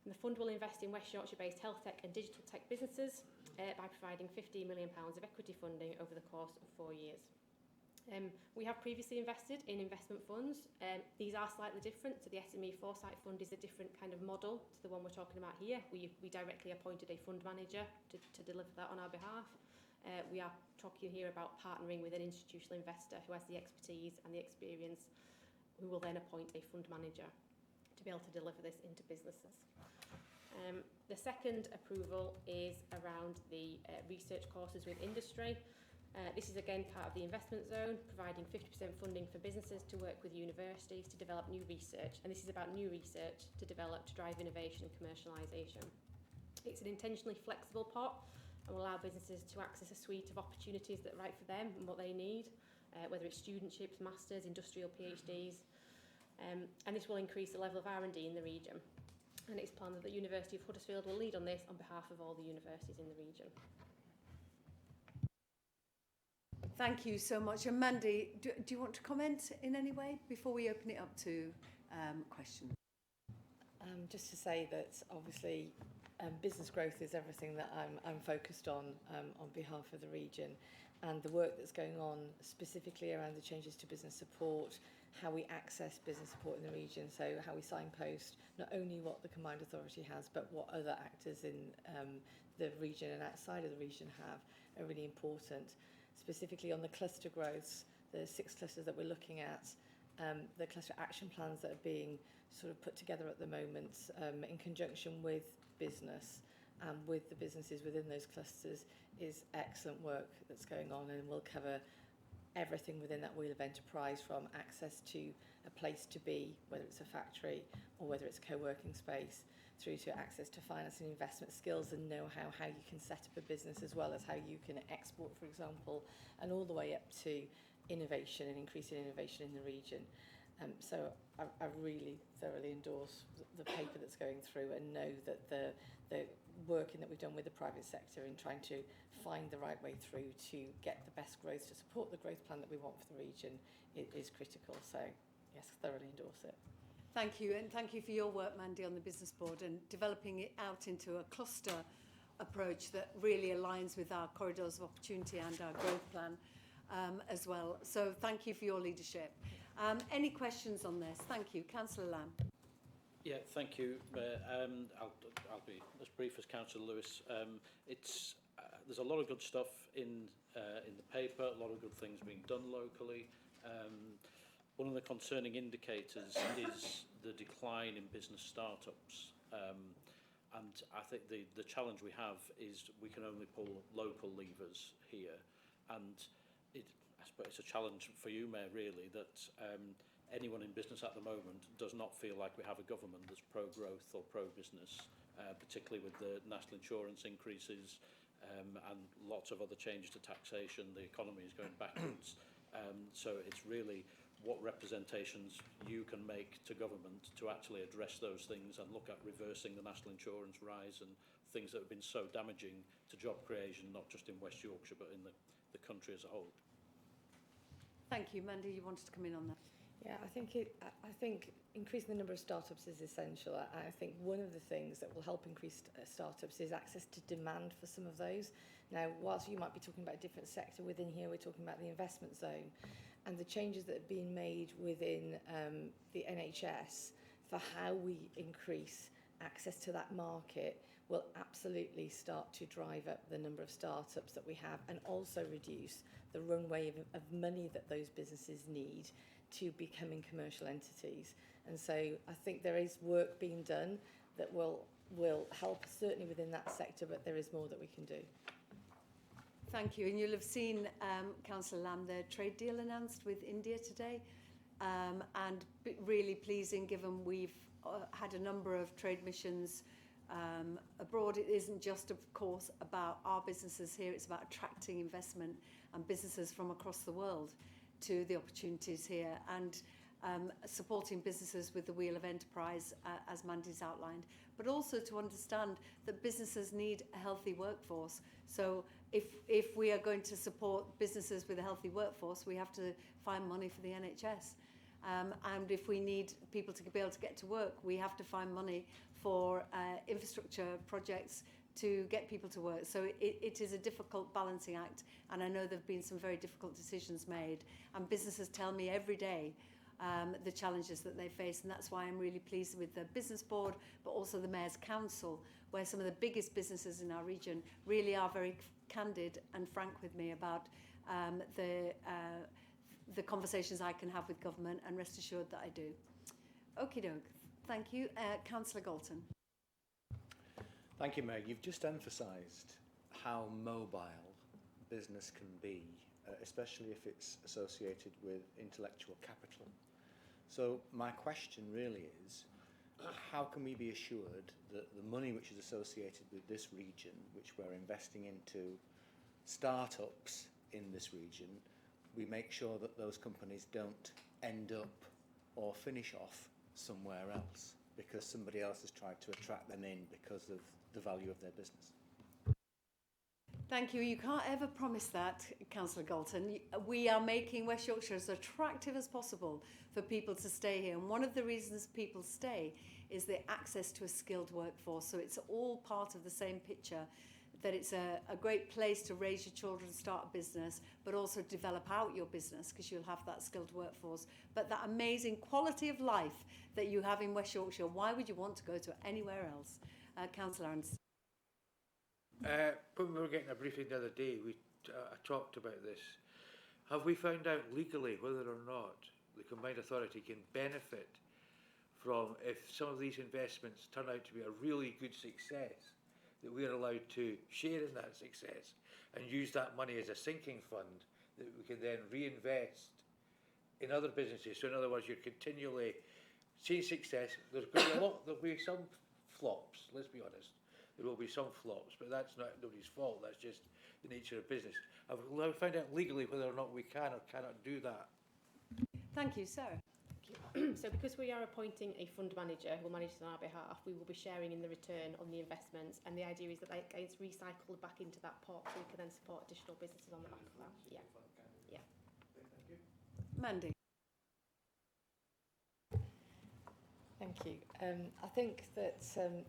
And the fund will invest in West Yorkshire-based health tech and digital tech businesses by providing £15 million of equity funding over the course of 4 years. We have previously invested in investment funds. These are slightly different. So the SME Foresight Fund is a different kind of model to the one we're talking about here. We directly appointed a fund manager to deliver that on our behalf. We are talking here about partnering with an institutional investor who has the expertise and the experience, who will then appoint a fund manager to be able to deliver this into businesses. The second approval is around the research courses with industry. This is again part of the investment zone, providing 50% funding for businesses to work with universities to develop new research. And this is about new research to develop to drive innovation and commercialisation. It's an intentionally flexible pot and will allow businesses to access a suite of opportunities that are right for them and what they need, whether it's studentships, masters, industrial PhDs. And this will increase the level of R&D in the region. And it's planned that the University of Huddersfield will lead on this on behalf of all the universities in the region. Thank you so much. And Mandy, do you want to comment in any way before we open it up to questions? Just to say that obviously business growth is everything that I'm focused on behalf of the region, and the work that's going on specifically around the changes to business support, how we access business support in the region, so how we signpost not only what the Combined Authority has, but what other actors in the region and outside of the region have, are really important. Specifically on the cluster growths, the 6 clusters that we're looking at, the cluster action plans that are being sort of put together at the moment in conjunction with business and with the businesses within those clusters is excellent work that's going on, and will cover everything within that wheel of enterprise, from access to a place to be, whether it's a factory or whether it's a co-working space, through to access to finance and investment skills and know-how, how you can set up a business, as well as how you can export, for example, and all the way up to innovation and increasing innovation in the region. So I really thoroughly endorse the paper that's going through, and know that the working that we've done with the private sector in trying to find the right way through to get the best growth, to support the growth plan that we want for the region, is critical. So yes, thoroughly endorse it. Thank you, and thank you for your work, Mandy, on the business board and developing it out into a cluster approach that really aligns with our corridors of opportunity and our growth plan as well. So thank you for your leadership. Any questions on this? Thank you. Councillor Lamb. Yeah, thank you. I'll be as brief as Councillor Lewis. There's a lot of good stuff in the paper, a lot of good things being done locally. One of the concerning indicators is the decline in business startups. And I think the challenge we have is we can only pull local levers here. And I suppose it's a challenge for you, Mayor, really, that anyone in business at the moment does not feel like we have a government that's pro-growth or pro-business, particularly with the national insurance increases and lots of other changes to taxation. The economy is going backwards. So it's really what representations you can make to government to actually address those things and look at reversing the national insurance rise and things that have been so damaging to job creation, not just in West Yorkshire, but in the country as a whole. Thank you. Mandy, you wanted to come in on that. Yeah, I think increasing the number of startups is essential. I think one of the things that will help increase startups is access to demand for some of those. Now, whilst you might be talking about a different sector within here, we're talking about the investment zone. And the changes that have been made within the NHS for how we increase access to that market will absolutely start to drive up the number of startups that we have and also reduce the runway of money that those businesses need to becoming commercial entities. And so I think there is work being done that will help certainly within that sector, but there is more that we can do. Thank you. And you'll have seen, Councillor Lamb, the trade deal announced with India today. And really pleasing given we've had a number of trade missions abroad. It isn't just, of course, about our businesses here. It's about attracting investment and businesses from across the world to the opportunities here and supporting businesses with the wheel of enterprise, as Mandy's outlined, but also to understand that businesses need a healthy workforce. So if we are going to support businesses with a healthy workforce, we have to find money for the NHS. And if we need people to be able to get to work, we have to find money for infrastructure projects to get people to work. So it is a difficult balancing act, and I know there have been some very difficult decisions made, and businesses tell me every day the challenges that they face, and that's why I'm really pleased with the Business Board, but also the Mayor's Council, where some of the biggest businesses in our region really are very candid and frank with me about the conversations I can have with government, and rest assured that I do. Okie doke. Thank you. Councillor Galton. Thank you, Mayor. You've just emphasised how mobile business can be, especially if it's associated with intellectual capital. So my question really is, how can we be assured that the money which is associated with this region, which we're investing into startups in this region, we make sure that those companies don't end up or finish off somewhere else because somebody else has tried to attract them in because of the value of their business? Thank you. You can't ever promise that, Councillor Galton. We are making West Yorkshire as attractive as possible for people to stay here. And one of the reasons people stay is the access to a skilled workforce. So it's all part of the same picture, that it's a great place to raise your children, start a business, but also develop out your business because you'll have that skilled workforce. But that amazing quality of life that you have in West Yorkshire, why would you want to go to anywhere else? Councillor Anderson. When we were getting a briefing the other day, I talked about this. Have we found out legally whether or not the Combined Authority can benefit from, if some of these investments turn out to be a really good success, that we're allowed to share in that success and use that money as a sinking fund that we can then reinvest in other businesses? So in other words, you're continually seeing success. There's going to be there'll be some flops, let's be honest. There will be some flops, but that's not nobody's fault. That's just the nature of business. I've found out legally whether or not we can or cannot do that. Thank you, Sarah. Thank you. So because we are appointing a fund manager who will manage it on our behalf, we will be sharing in the return on the investments, and the idea is that that gets recycled back into that pot so we can then support additional businesses on the back of that. Yeah. Yeah. Mandy. Thank you. I think that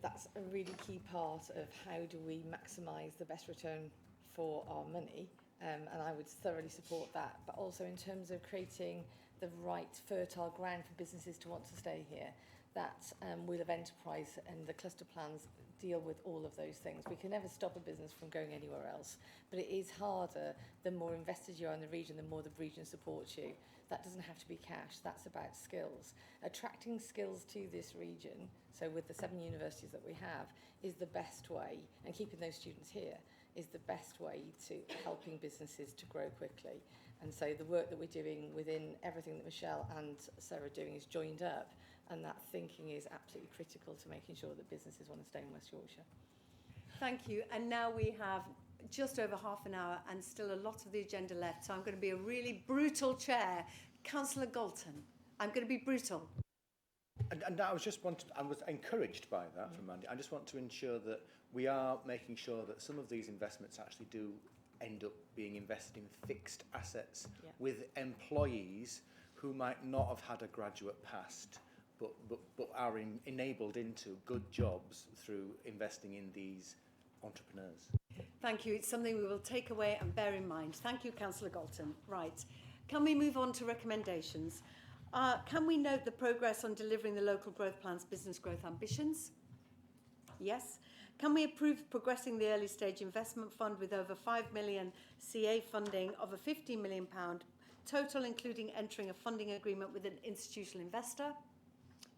that's a really key part of how do we maximise the best return for our money, and I would thoroughly support that. But also in terms of creating the right fertile ground for businesses to want to stay here, that Wheel of Enterprise and the cluster plans deal with all of those things. We can never stop a business from going anywhere else, but it is harder the more invested you are in the region, the more the region supports you. That doesn't have to be cash, that's about skills. Attracting skills to this region, so with the 7 universities that we have, is the best way, and keeping those students here is the best way to helping businesses to grow quickly. And so the work that we're doing within everything that Michelle and Sarah are doing is joined up, and that thinking is absolutely critical to making sure that businesses want to stay in West Yorkshire. Thank you. And now we have just over half an hour and still a lot of the agenda left. So I'm going to be a really brutal chair. Councillor Galton, I'm going to be brutal. And I was encouraged by that from Mandy. I just want to ensure that we are making sure that some of these investments actually do end up being invested in fixed assets with employees who might not have had a graduate past, but are enabled into good jobs through investing in these entrepreneurs. Thank you. It's something we will take away and bear in mind. Thank you, Councillor Galton. Right. Can we move on to recommendations? Can we note the progress on delivering the local growth plan's business growth ambitions? Yes. Can we approve progressing the early stage investment fund with over 5 million CA funding of a £15 million total, including entering a funding agreement with an institutional investor?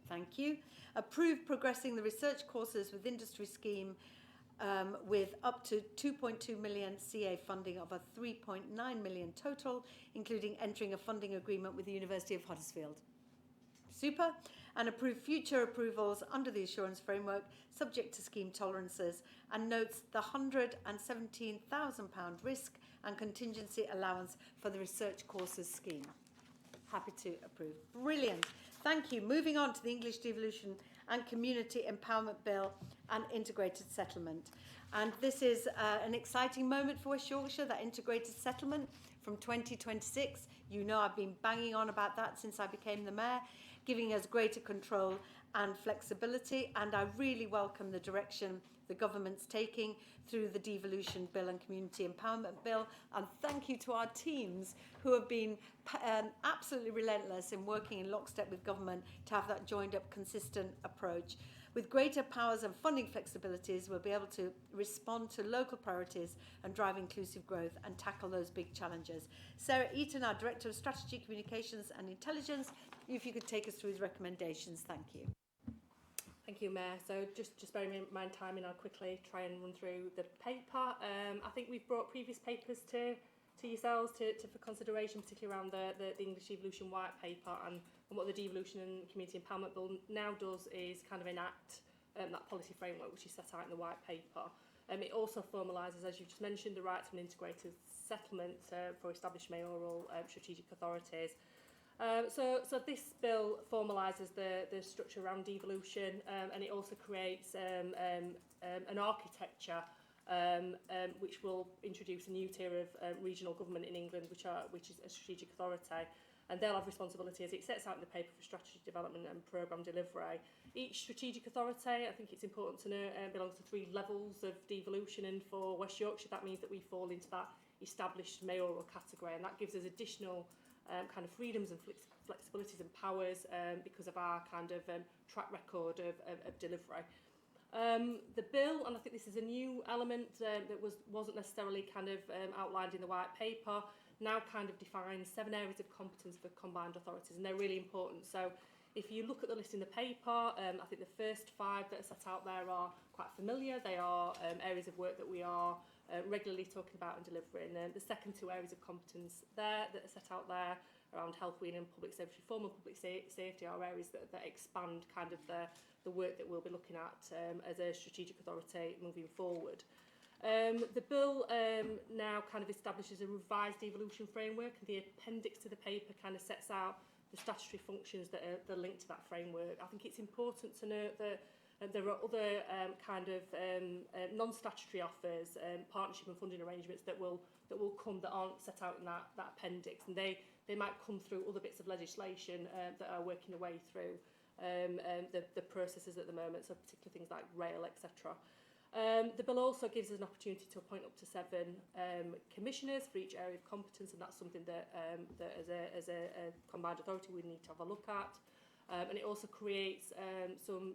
Thank you. Approve progressing the research courses with industry scheme with up to 2.2 million CA funding of a 3.9 million total, including entering a funding agreement with the University of Huddersfield. Super. And approve future approvals under the assurance framework, subject to scheme tolerances, and notes the £117,000 risk and contingency allowance for the research courses scheme. Happy to approve. Brilliant. Thank you. Moving on to the English Devolution and Community Empowerment Bill and Integrated Settlement. And this is an exciting moment for West Yorkshire, that integrated settlement from 2026. You know, I've been banging on about that since I became the mayor, giving us greater control and flexibility. And I really welcome the direction the government's taking through the Devolution Bill and Community Empowerment Bill. And thank you to our teams who have been absolutely relentless in working in lockstep with government to have that joined up, consistent approach. With greater powers and funding flexibilities, we'll be able to respond to local priorities and drive inclusive growth and tackle those big challenges. Sarah Eaton, our Director of Strategy, Communications and Intelligence, if you could take us through his recommendations. Thank you. Thank you, Mayor. So just bearing in mind timing, I'll quickly try and run through the paper. I think we've brought previous papers to yourselves for consideration, particularly around the English Devolution White Paper, and what the Devolution and Community Empowerment Bill now does is kind of enact that policy framework which is set out in the White Paper. It also formalises, as you just mentioned, the right to an integrated settlement for established mayoral strategic authorities. So this bill formalises the structure around devolution, and it also creates an architecture which will introduce a new tier of regional government in England, which is a strategic authority, and they'll have responsibility, as it sets out in the paper, for strategy development and programme delivery. Each strategic authority, I think it's important to know, belongs to 3 levels of devolution, and for West Yorkshire that means that we fall into that established mayoral category, and that gives us additional kind of freedoms and flexibilities and powers because of our kind of track record of delivery. The bill, and I think this is a new element that wasn't necessarily kind of outlined in the White Paper, now kind of defines 7 areas of competence for combined authorities, and they're really important. So if you look at the list in the paper, I think the first 5 that are set out there are quite familiar. They are areas of work that we are regularly talking about and delivering. The second 2 areas of competence there that are set out there around health, green and public service reform and public safety are areas that expand kind of the work that we'll be looking at as a strategic authority moving forward. The bill now kind of establishes a revised devolution framework, and the appendix to the paper kind of sets out the statutory functions that are linked to that framework. I think it's important to note that there are other kind of non-statutory offers, partnership and funding arrangements that will come that aren't set out in that appendix, and they might come through other bits of legislation that are working their way through the processes at the moment, so particularly things like rail, etc. The bill also gives us an opportunity to appoint up to 7 commissioners for each area of competence, and that's something that as a combined authority we need to have a look at. And it also creates some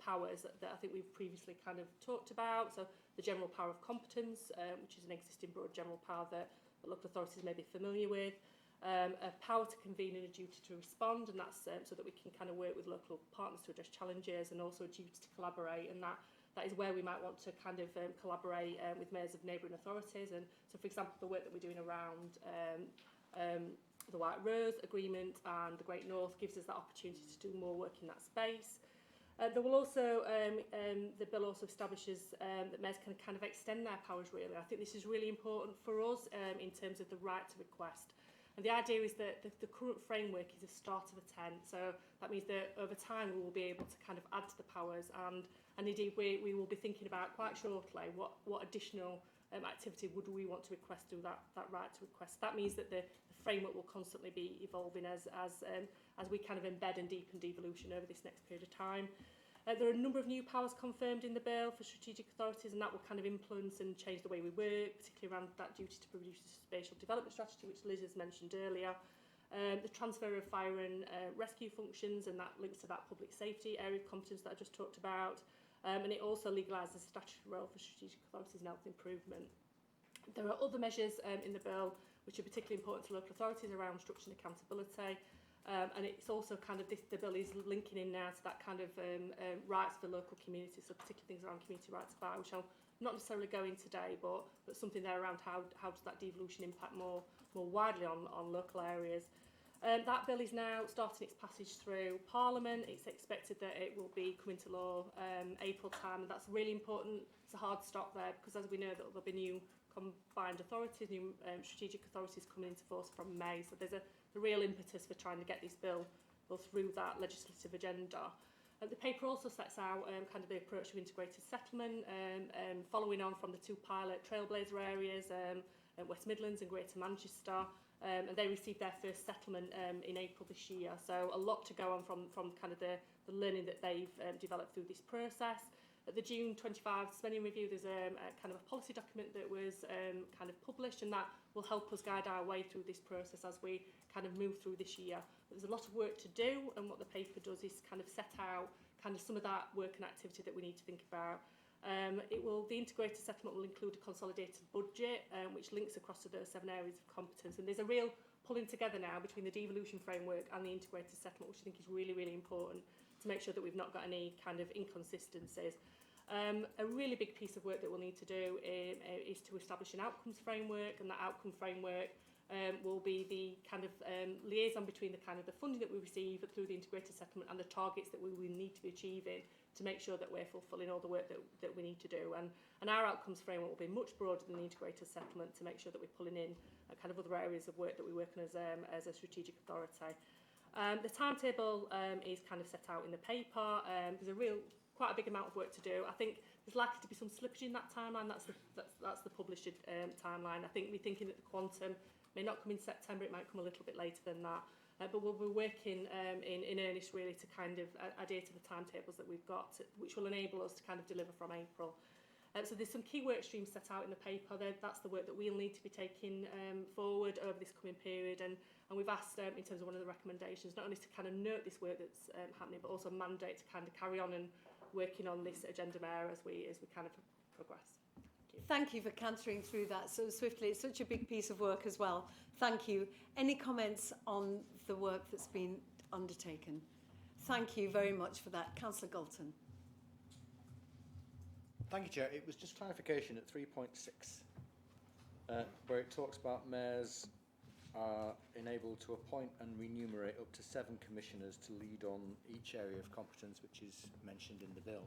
powers that I think we've previously kind of talked about. So the general power of competence, which is an existing broad general power that local authorities may be familiar with. A power to convene and a duty to respond, and that's so that we can kind of work with local partners to address challenges, and also a duty to collaborate, and that is where we might want to kind of collaborate with mayors of neighbouring authorities. And so, for example, the work that we're doing around the White Rose Agreement and the Great North gives us that opportunity to do more work in that space. There will also, the bill also establishes that mayors can kind of extend their powers really. I think this is really important for us in terms of the right to request. And the idea is that the current framework is a start of a tent, so that means that over time we will be able to kind of add to the powers, and indeed we will be thinking about quite shortly what additional activity would we want to request through that right to request. That means that the framework will constantly be evolving as we kind of embed and deepen devolution over this next period of time. There are a number of new powers confirmed in the bill for strategic authorities, and that will kind of influence and change the way we work, particularly around that duty to produce a spatial development strategy, which Liz has mentioned earlier. The transfer of fire and rescue functions, and that links to that public safety area of competence that I just talked about. And it also legalises the statutory role for strategic authorities in health improvement. There are other measures in the bill which are particularly important to local authorities around structure and accountability. And it's also kind of the bill is linking in now to that kind of rights for local communities, so particular things around community right to buy, which I'll not necessarily go in today, but something there around how does that devolution impact more widely on local areas. That bill is now starting its passage through Parliament. It's expected that it will be coming to law April time, and that's really important. It's a hard stop there because, as we know, that there'll be new combined authorities, new strategic authorities coming into force from May. So there's a real impetus for trying to get this bill through that legislative agenda. The paper also sets out kind of the approach to integrated settlement, following on from the two pilot trailblazer areas, West Midlands and Greater Manchester. And they received their first settlement in April this year. So a lot to go on from kind of the learning that they've developed through this process. At the June 25 spending review, there's a kind of a policy document that was kind of published, and that will help us guide our way through this process as we kind of move through this year. But there's a lot of work to do, and what the paper does is kind of set out kind of some of that work and activity that we need to think about. The integrated settlement will include a consolidated budget, which links across to those 7 areas of competence. And there's a real pulling together now between the devolution framework and the integrated settlement, which I think is really, really important to make sure that we've not got any kind of inconsistencies. A really big piece of work that we'll need to do is to establish an outcomes framework, and that outcome framework will be the kind of liaison between the kind of the funding that we receive through the integrated settlement and the targets that we will need to be achieving to make sure that we're fulfilling all the work that we need to do. And our outcomes framework will be much broader than the integrated settlement to make sure that we're pulling in kind of other areas of work that we work on as a strategic authority. The timetable is kind of set out in the paper. There's quite a big amount of work to do. I think there's likely to be some slippage in that timeline. That's the published timeline. I think we're thinking that the quantum may not come in September. It might come a little bit later than that. But we'll be working in earnest really to kind of adhere to the timetables that we've got, which will enable us to kind of deliver from April. So there's some key work streams set out in the paper. That's the work that we'll need to be taking forward over this coming period. And we've asked, in terms of one of the recommendations, not only to kind of note this work that's happening, but also mandate to kind of carry on and working on this agenda mayor as we kind of progress. Thank you for cantering through that so swiftly. It's such a big piece of work as well. Thank you. Any comments on the work that's been undertaken? Thank you very much for that. Councillor Galton. Thank you, Chair. It was just clarification at 3.6, where it talks about mayors are enabled to appoint and remunerate up to 7 commissioners to lead on each area of competence, which is mentioned in the bill.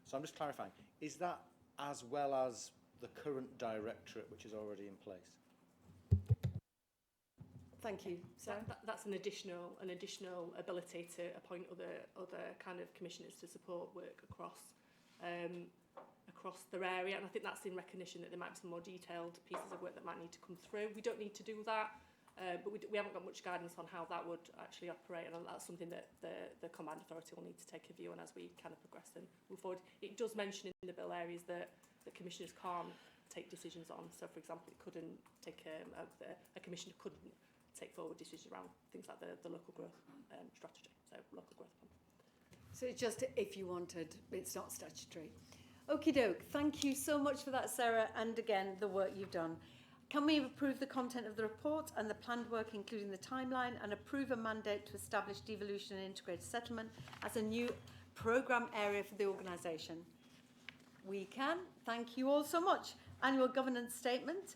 So I'm just clarifying, is that as well as the current directorate, which is already in place? Thank you. So that's an additional ability to appoint other kind of commissioners to support work across their area, and I think that's in recognition that there might be some more detailed pieces of work that might need to come through. We don't need to do that, but we haven't got much guidance on how that would actually operate, and that's something that the Combined Authority will need to take a view on as we kind of progress and move forward. It does mention in the bill areas that commissioners can't take decisions on. So, for example, it couldn't take a commissioner couldn't take forward decisions around things like the local growth strategy, so local growth plan. So it's just if you wanted, it's not statutory. Okie doke, thank you so much for that, Sarah, and again, the work you've done. Can we approve the content of the report and the planned work, including the timeline, and approve a mandate to establish devolution and integrated settlement as a new programme area for the organisation? We can. Thank you all so much. Annual governance statement.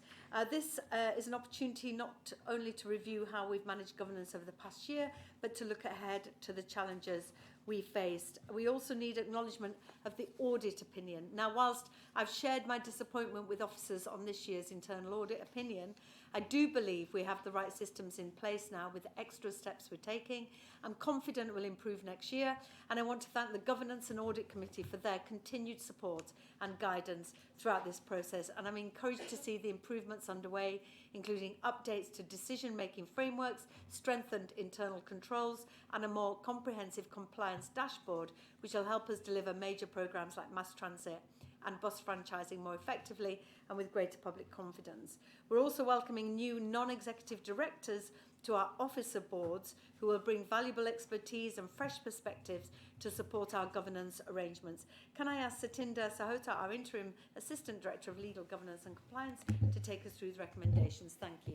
This is an opportunity not only to review how we've managed governance over the past year, but to look ahead to the challenges we faced. We also need acknowledgement of the audit opinion. Now, whilst I've shared my disappointment with officers on this year's internal audit opinion, I do believe we have the right systems in place now with the extra steps we're taking. I'm confident it will improve next year, and I want to thank the Governance and Audit Committee for their continued support and guidance throughout this process, and I'm encouraged to see the improvements underway, including updates to decision-making frameworks, strengthened internal controls, and a more comprehensive compliance dashboard, which will help us deliver major programmes like mass transit and bus franchising more effectively and with greater public confidence. We're also welcoming new non-executive directors to our officer boards who will bring valuable expertise and fresh perspectives to support our governance arrangements. Can I ask Satinder Sahota, our Interim Assistant Director of Legal Governance and Compliance, to take us through the recommendations? Thank you.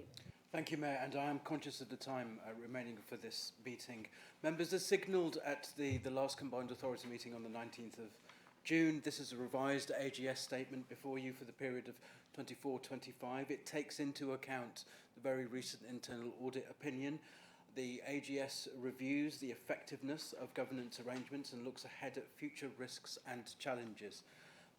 Thank you, Mayor, and I am conscious of the time remaining for this meeting. Members, as signalled at the last Combined Authority meeting on the 19th of June, this is a revised AGS statement before you for the period of 24-25. It takes into account the very recent internal audit opinion. The AGS reviews the effectiveness of governance arrangements and looks ahead at future risks and challenges.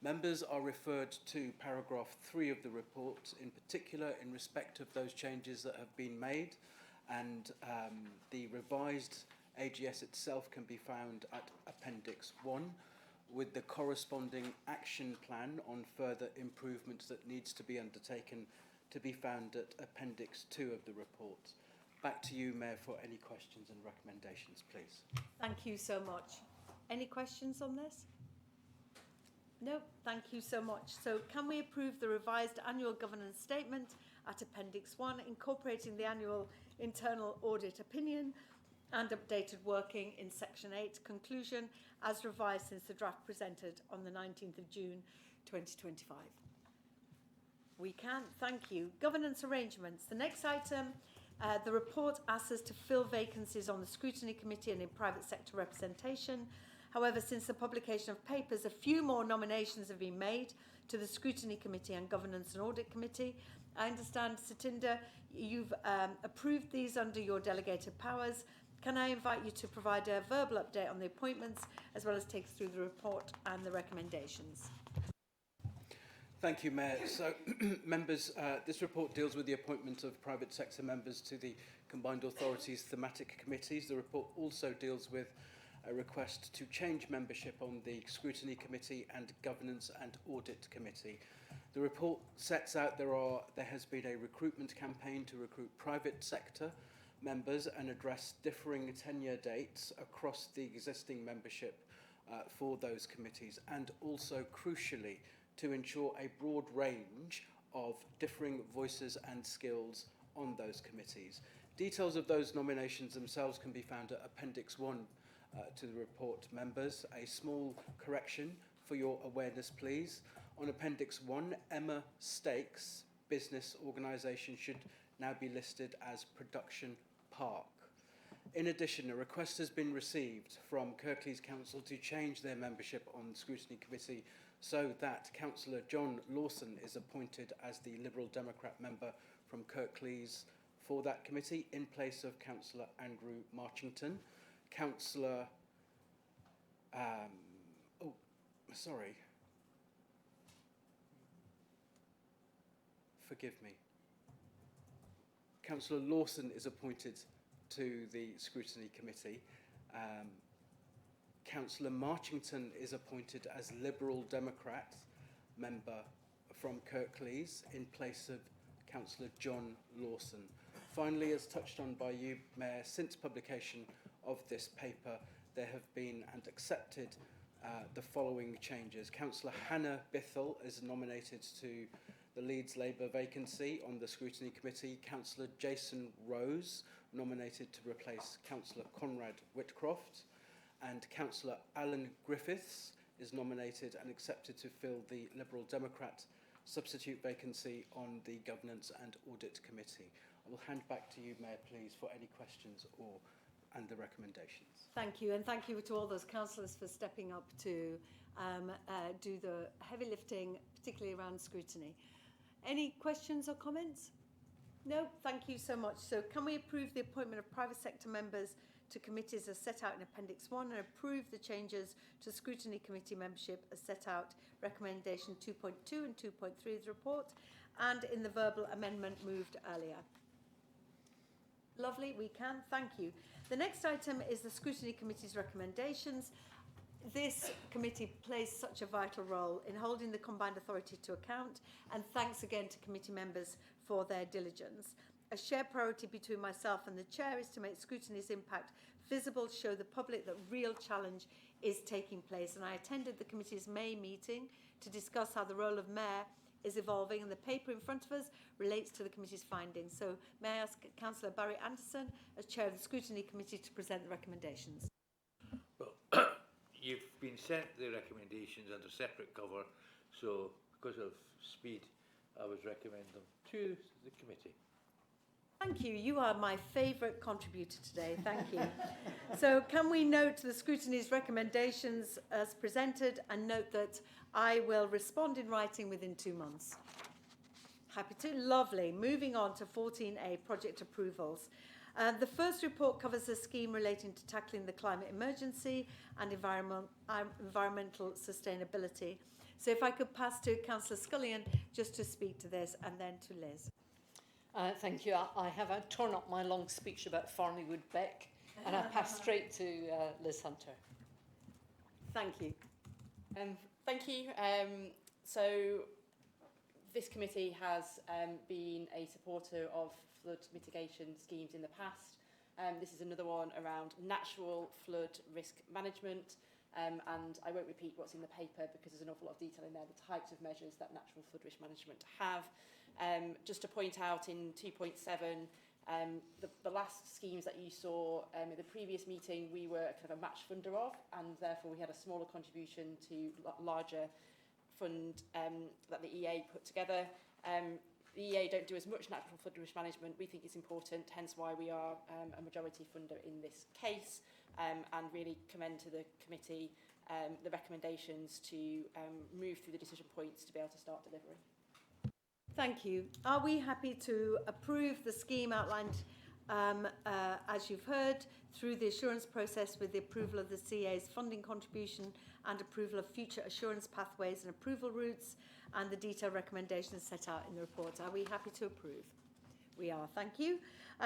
Members are referred to paragraph 3 of the report, in particular in respect of those changes that have been made, and the revised AGS itself can be found at Appendix 1, with the corresponding action plan on further improvements that needs to be undertaken to be found at Appendix 2 of the report. Back to you, Mayor, for any questions and recommendations, please. Thank you so much. Any questions on this? No, thank you so much. So can we approve the revised annual governance statement at Appendix 1, incorporating the annual internal audit opinion and updated working in Section 8 conclusion as revised since the draft presented on the 19th of June 2025? We can. Thank you. Governance arrangements. The next item, the report asks us to fill vacancies on the Scrutiny Committee and in private sector representation. However, since the publication of papers, a few more nominations have been made to the Scrutiny Committee and Governance and Audit Committee. I understand, Satinder, you've approved these under your delegated powers. Can I invite you to provide a verbal update on the appointments, as well as take us through the report and the recommendations? Thank you, Mayor. So, members, this report deals with the appointment of private sector members to the Combined Authorities thematic committees. The report also deals with a request to change membership on the Scrutiny Committee and Governance and Audit Committee. The report sets out there has been a recruitment campaign to recruit private sector members and address differing tenure dates across the existing membership for those committees, and also, crucially, to ensure a broad range of differing voices and skills on those committees. Details of those nominations themselves can be found at Appendix 1 to the report, members. A small correction for your awareness, please. On Appendix 1, Emma Stakes Business Organisation should now be listed as Production Park. In addition, a request has been received from Kirklees Council to change their membership on the Scrutiny Committee so that Councillor John Lawson is appointed as the Liberal Democrat member from Kirklees for that committee in place of Councillor Andrew Marchington. Councillor, forgive me. Councillor Lawson is appointed to the Scrutiny Committee. Councillor Marchington is appointed as Liberal Democrat member from Kirklees in place of Councillor John Lawson. Finally, as touched on by you, Mayor, since publication of this paper, there have been and accepted the following changes. Councillor Hannah Bithell is nominated to the Leeds Labour vacancy on the Scrutiny Committee, Councillor Jason Rose, nominated to replace Councillor Conrad Whitcroft, and Councillor Alan Griffiths is nominated and accepted to fill the Liberal Democrat substitute vacancy on the Governance and Audit Committee. I will hand back to you, Mayor, please, for any questions and the recommendations. Thank you, and thank you to all those councillors for stepping up to do the heavy lifting, particularly around scrutiny. Any questions or comments? No, thank you so much. So can we approve the appointment of private sector members to committees as set out in Appendix 1 and approve the changes to Scrutiny Committee membership as set out recommendation 2.2 and 2.3 of the report and in the verbal amendment moved earlier? Lovely, we can. Thank you. The next item is the Scrutiny Committee's recommendations. This committee plays such a vital role in holding the Combined Authority to account, and thanks again to committee members for their diligence. A shared priority between myself and the chair is to make scrutiny's impact visible, show the public that real challenge is taking place. And I attended the committee's May meeting to discuss how the role of mayor is evolving, and the paper in front of us relates to the committee's findings. So may I ask Councillor Barry Anderson, as chair of the Scrutiny Committee, to present the recommendations. Well, you've been sent the recommendations under separate cover, so because of speed, I would recommend them to the committee. Thank you. You are my favourite contributor today. Thank you. So can we note the scrutiny's recommendations as presented and note that I will respond in writing within 2 months. Happy to. Lovely. Moving on to 14A, project approvals. The first report covers a scheme relating to tackling the climate emergency and environmental sustainability. So if I could pass to Councillor Scullion just to speak to this, and then to Liz. Thank you. I have torn up my long speech about Farleywood Beck, and I pass straight to Liz Hunter. Thank you. Thank you. So this committee has been a supporter of flood mitigation schemes in the past. This is another one around natural flood risk management. And I won't repeat what's in the paper because there's an awful lot of detail in there, the types of measures that natural flood risk management have. Just to point out in 2.7, the last schemes that you saw in the previous meeting, we were kind of a match funder of, and therefore we had a smaller contribution to larger fund that the EA put together. The EA don't do as much natural flood risk management. We think it's important, hence why we are a majority funder in this case, and really commend to the committee the recommendations to move through the decision points to be able to start delivery. Thank you. Are we happy to approve the scheme outlined, as you've heard, through the assurance process with the approval of the CA's funding contribution and approval of future assurance pathways and approval routes and the detailed recommendations set out in the report? Are we happy to approve? We are, thank you.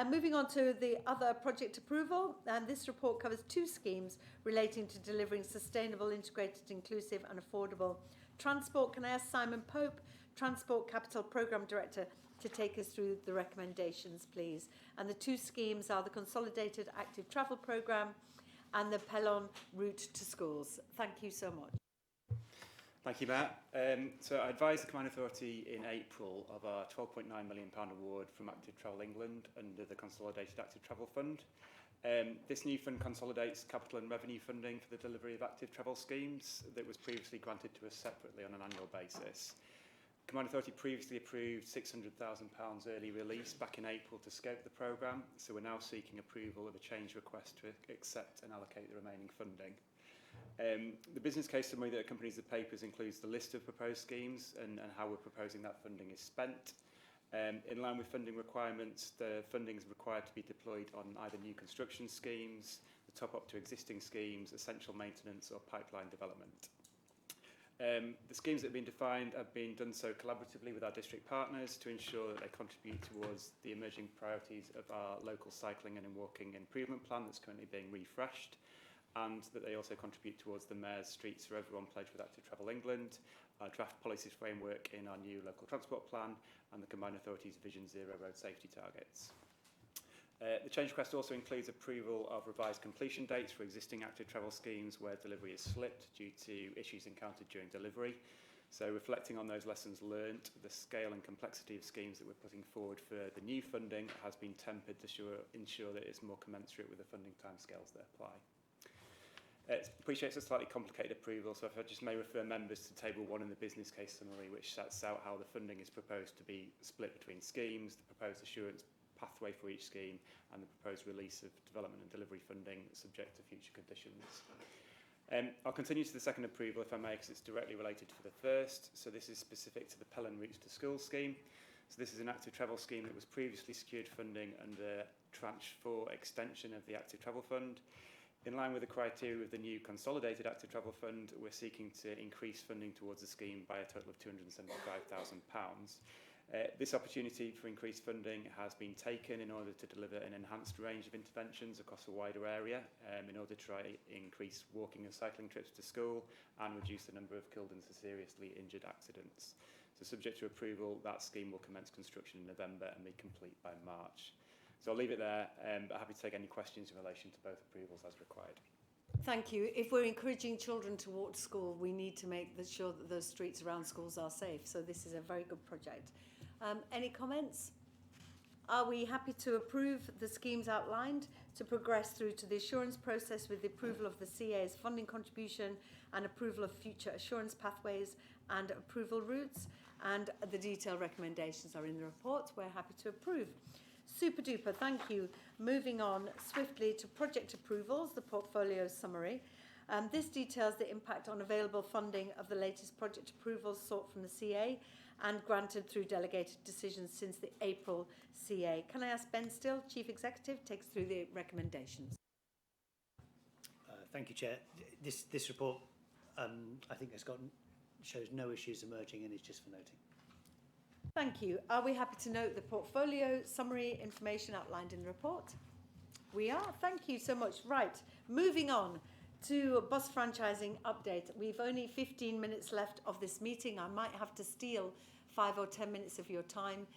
Moving on to the other project approval, and this report covers 2 schemes relating to delivering sustainable, integrated, inclusive and affordable transport. Can I ask Simon Pope, Transport Capital Programme Director, to take us through the recommendations, please? And the 2 schemes are the Consolidated Active Travel Programme and the Pelon Route to Schools. Thank you so much. Thank you, Matt. So I advised the Combined Authority in April of our £12.9 million award from Active Travel England under the Consolidated Active Travel Fund. This new fund consolidates capital and revenue funding for the delivery of active travel schemes that was previously granted to us separately on an annual basis. Combined Authority previously approved £600,000 early release back in April to scope the programme, so we're now seeking approval of a change request to accept and allocate the remaining funding. The business case summary that accompanies the papers includes the list of proposed schemes and how we're proposing that funding is spent. In line with funding requirements, the funding is required to be deployed on either new construction schemes, the top up to existing schemes, essential maintenance or pipeline development. The schemes that have been defined have been done so collaboratively with our district partners to ensure that they contribute towards the emerging priorities of our local cycling and walking improvement plan that's currently being refreshed, and that they also contribute towards the Mayor's Streets for Everyone pledge with Active Travel England, our draft policies framework in our new local transport plan, and the Combined Authority's Vision Zero road safety targets. The change request also includes approval of revised completion dates for existing active travel schemes where delivery is slipped due to issues encountered during delivery. So reflecting on those lessons learnt, the scale and complexity of schemes that we're putting forward for the new funding has been tempered to ensure that it's more commensurate with the funding timescales that apply. Appreciate it's a slightly complicated approval, so if I just may refer members to Table 1 in the business case summary, which sets out how the funding is proposed to be split between schemes, the proposed assurance pathway for each scheme, and the proposed release of development and delivery funding subject to future conditions. I'll continue to the second approval, if I may, because it's directly related to the first. So this is specific to the Pelham Routes to School scheme. So this is an active travel scheme that was previously secured funding under Tranche 4 extension of the Active Travel Fund. In line with the criteria of the new Consolidated Active Travel Fund, we're seeking to increase funding towards the scheme by a total of £275,000. This opportunity for increased funding has been taken in order to deliver an enhanced range of interventions across a wider area in order to try increase walking and cycling trips to school and reduce the number of killed and seriously injured accidents. So subject to approval, that scheme will commence construction in November and be complete by March. So I'll leave it there, but happy to take any questions in relation to both approvals as required. Thank you. If we're encouraging children to walk to school, we need to make sure that those streets around schools are safe. So this is a very good project. Any comments? Are we happy to approve the schemes outlined to progress through to the assurance process with the approval of the CA's funding contribution and approval of future assurance pathways and approval routes? And the detailed recommendations are in the report. We're happy to approve. Super duper, thank you. Moving on swiftly to project approvals, the portfolio summary. This details the impact on available funding of the latest project approvals sought from the CA and granted through delegated decisions since the April CA. Can I ask Ben Still, Chief Executive, takes through the recommendations? Thank you, Chair. This report, I think, shows no issues emerging and is just for noting. Thank you. Are we happy to note the portfolio summary information outlined in the report? We are. Thank you so much. Right, moving on to bus franchising update. We've only 15 minutes left of this meeting. I might have to steal 5 or 10 minutes of your time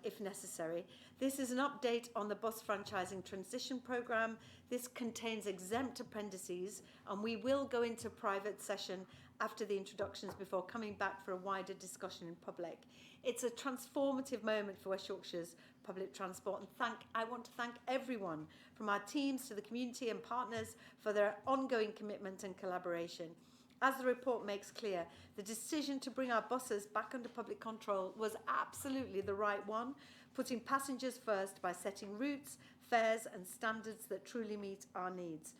if necessary. This is an update on the bus franchising transition programme. This contains exempt appendices, and we will go into private session after the introductions before coming back for a wider discussion in public. It's a transformative moment for West Yorkshire's public transport, and I want to thank everyone from our teams to the community and partners for their ongoing commitment and collaboration. As the report makes clear, the decision to bring our buses back under public control was absolutely the right one, putting passengers first by setting routes, fares and standards that truly meet our needs.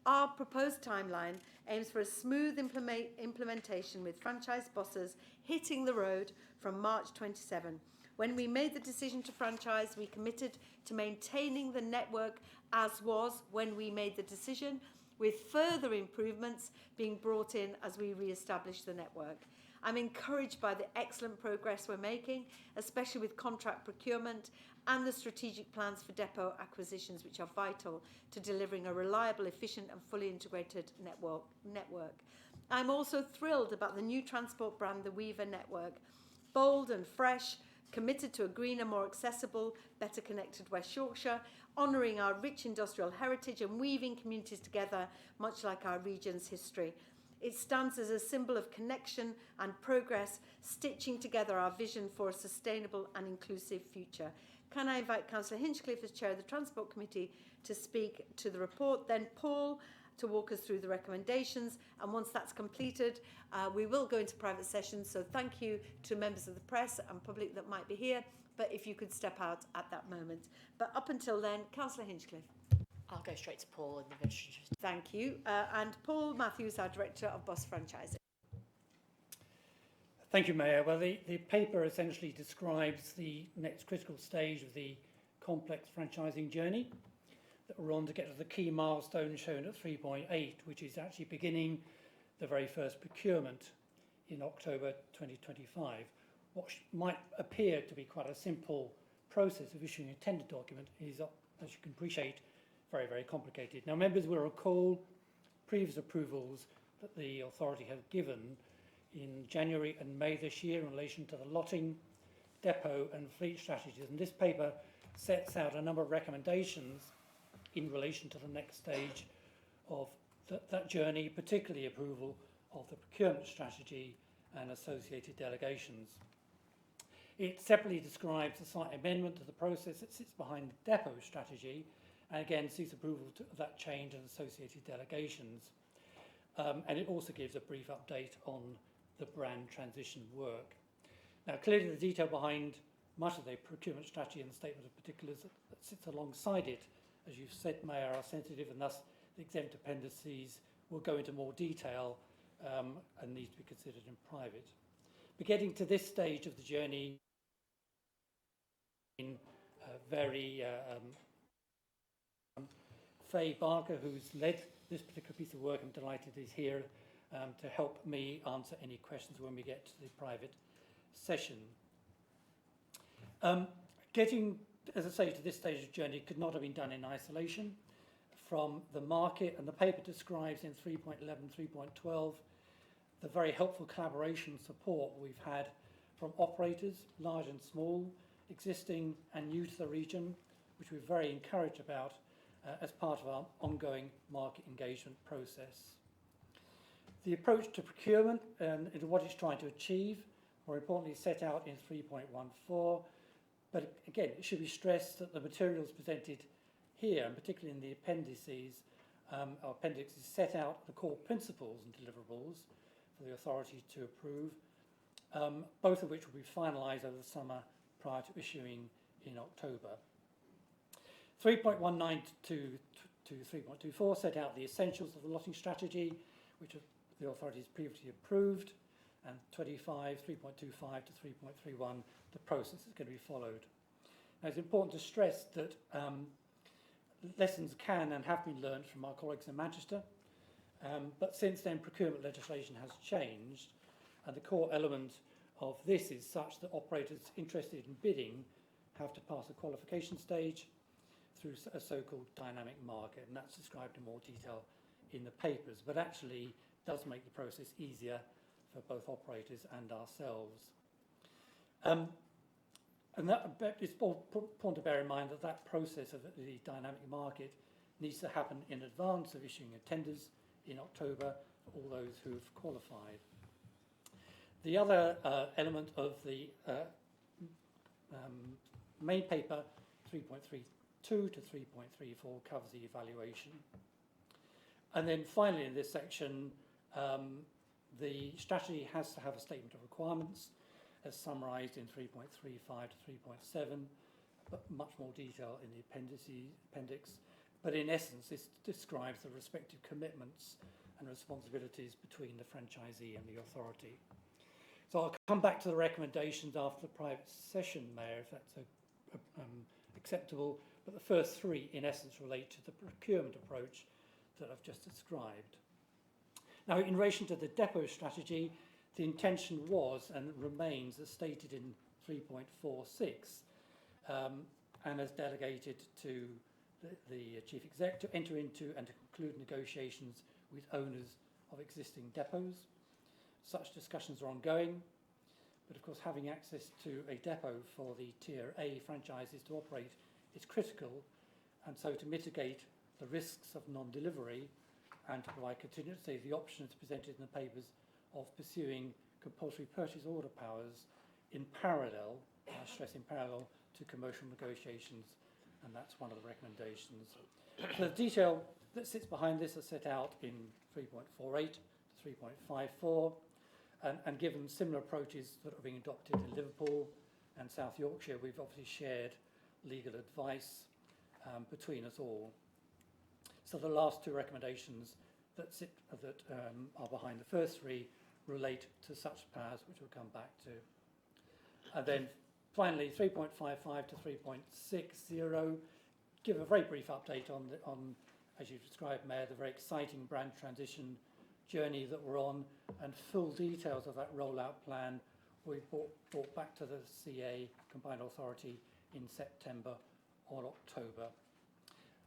Our proposed timeline aims for a smooth implementation with franchise buses hitting the road from March 27. When we made the decision to franchise, we committed to maintaining the network as was when we made the decision, with further improvements being brought in as we re-establish the network. I'm encouraged by the excellent progress we're making, especially with contract procurement and the strategic plans for depot acquisitions, which are vital to delivering a reliable, efficient and fully integrated network. I'm also thrilled about the new transport brand, the Weaver Network. Bold and fresh, committed to a greener, more accessible, better connected West Yorkshire, honouring our rich industrial heritage and weaving communities together, much like our region's history. It stands as a symbol of connection and progress, stitching together our vision for a sustainable and inclusive future. Can I invite Councillor Hinchcliffe as Chair of the Transport Committee to speak to the report, then Paul to walk us through the recommendations, and once that's completed, we will go into private sessions. So thank you to members of the press and public that might be here, but if you could step out at that moment. But up until then, Councillor Hinchcliffe. I'll go straight to Paul in the interest. Thank you. And Paul Matthews, our Director of Bus Franchising. Thank you, Mayor. Well, the paper essentially describes the next critical stage of the complex franchising journey that we're on to get to the key milestone shown at 3.8, which is actually beginning the very first procurement in October 2025. What might appear to be quite a simple process of issuing a tender document is, as you can appreciate, very, very complicated. Now, members will recall previous approvals that the authority had given in January and May this year in relation to the lotting, depot and fleet strategies. And this paper sets out a number of recommendations in relation to the next stage of that journey, particularly approval of the procurement strategy and associated delegations. It separately describes a slight amendment to the process that sits behind the depot strategy, and again seeks approval of that change and associated delegations. And it also gives a brief update on the brand transition work. Now, clearly the detail behind much of the procurement strategy and the statement of particulars that sits alongside it, as you've said, Mayor, are sensitive, and thus the exempt appendices will go into more detail and need to be considered in private. But getting to this stage of the journey, Faye Barker, who's led this particular piece of work, I'm delighted is here to help me answer any questions when we get to the private session. Getting, as I say, to this stage of the journey could not have been done in isolation from the market, and the paper describes in 3.11, 3.12 the very helpful collaboration support we've had from operators, large and small, existing and new to the region, which we're very encouraged about as part of our ongoing market engagement process. The approach to procurement and what it's trying to achieve, more importantly, set out in 3.14, but again, it should be stressed that the materials presented here, and particularly in the appendices, set out the core principles and deliverables for the authority to approve, both of which will be finalised over the summer prior to issuing in October. 3.19 to 3.24 set out the essentials of the lotting strategy, which the authorities previously approved, and 25, 3.25 to 3.31, the process is going to be followed. Now, it's important to stress that lessons can and have been learned from our colleagues in Manchester, but since then procurement legislation has changed, and the core element of this is such that operators interested in bidding have to pass a qualification stage through a so-called dynamic market, and that's described in more detail in the papers, but actually does make the process easier for both operators and ourselves. And that it's important to bear in mind that that process of the dynamic market needs to happen in advance of issuing a tenders in October for all those who have qualified. The other element of the main paper, 3.32 to 3.34, covers the evaluation. And then finally in this section, the strategy has to have a statement of requirements as summarised in 3.35 to 3.7, but much more detail in the appendix. But in essence, this describes the respective commitments and responsibilities between the franchisee and the authority. So I'll come back to the recommendations after the private session, Mayor, if that's acceptable. But the first three, in essence, relate to the procurement approach that I've just described. Now, in relation to the depot strategy, the intention was and remains as stated in 3.46 and as delegated to the Chief Exec to enter into and to conclude negotiations with owners of existing depots. Such discussions are ongoing, but of course having access to a depot for the Tier A franchises to operate is critical, and so to mitigate the risks of non-delivery and to provide contingency, the options presented in the papers of pursuing compulsory purchase order powers in parallel, I stress in parallel, to commercial negotiations, and that's one of the recommendations. The detail that sits behind this is set out in 3.48 to 3.54, and given similar approaches that are being adopted in Liverpool and South Yorkshire, we've obviously shared legal advice between us all. So the last two recommendations that are behind the first three relate to such powers, which we'll come back to. And then finally, 3.55 to 3.60 give a very brief update on, as you described, Mayor, the very exciting brand transition journey that we're on, and full details of that rollout plan we brought back to the CA Combined Authority in September or October.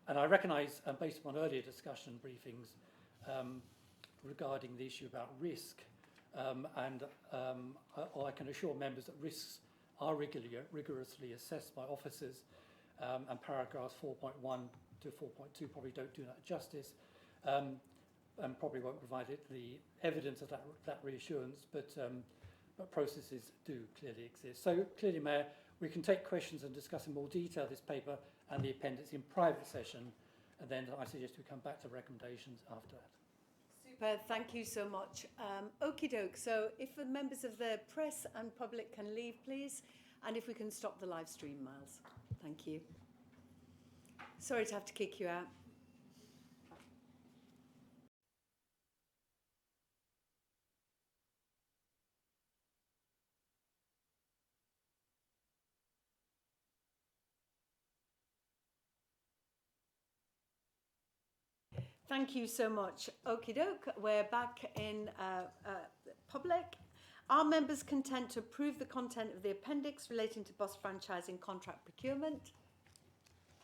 And I recognise, based upon earlier discussion briefings regarding the issue about risk, I can assure members that risks are rigorously assessed by officers, and paragraphs 4.1 to 4.2 probably don't do that justice. probably won't provide it the evidence of that reassurance, but processes do clearly exist. So clearly, Mayor, we can take questions and discuss in more detail this paper and the appendix in private session, and then I suggest we come back to recommendations after that. Super, thank you so much. Okie doke, so if the members of the press and public can leave, please, and if we can stop the live stream, Miles. Thank you. Sorry to have to kick you out. Thank you so much. Okie doke, we're back in public. Are members content to approve the content of the appendix relating to bus franchising contract procurement?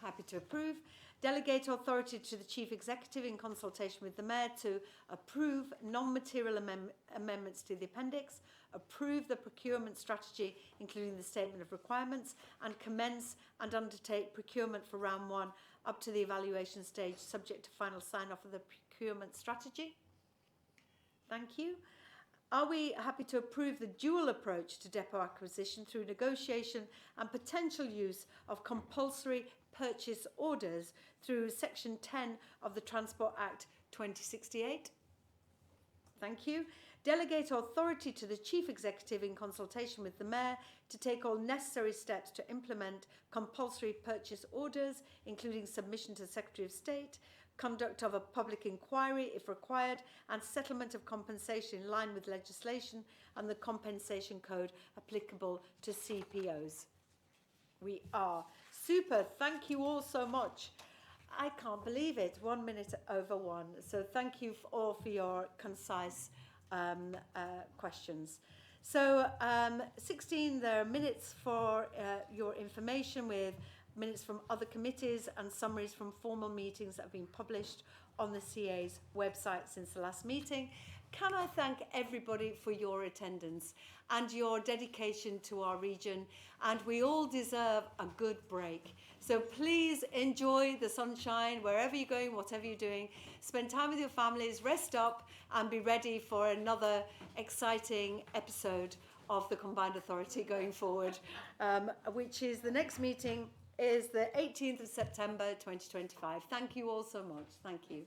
Happy to approve. Delegate authority to the Chief Executive in consultation with the Mayor to approve non-material amendments to the appendix, approve the procurement strategy including the statement of requirements, and commence and undertake procurement for round 1 up to the evaluation stage subject to final sign-off of the procurement strategy. Thank you. Are we happy to approve the dual approach to depot acquisition through negotiation and potential use of compulsory purchase orders through Section 10 of the Transport Act 2068? Thank you. Delegate authority to the Chief Executive in consultation with the Mayor to take all necessary steps to implement compulsory purchase orders, including submission to the Secretary of State, conduct of a public inquiry if required, and settlement of compensation in line with legislation and the compensation code applicable to CPOs. We are. Super. Thank you all so much. I can't believe it. 1 minute over 1. So thank you all for your concise questions. So 16, there are minutes for your information with minutes from other committees and summaries from formal meetings that have been published on the CA's website since the last meeting. Can I thank everybody for your attendance and your dedication to our region, and we all deserve a good break. So please enjoy the sunshine wherever you're going, whatever you're doing. Spend time with your families, rest up, and be ready for another exciting episode of the Combined Authority going forward, which is the next meeting is the 18th of September 2025. Thank you all so much. Thank you.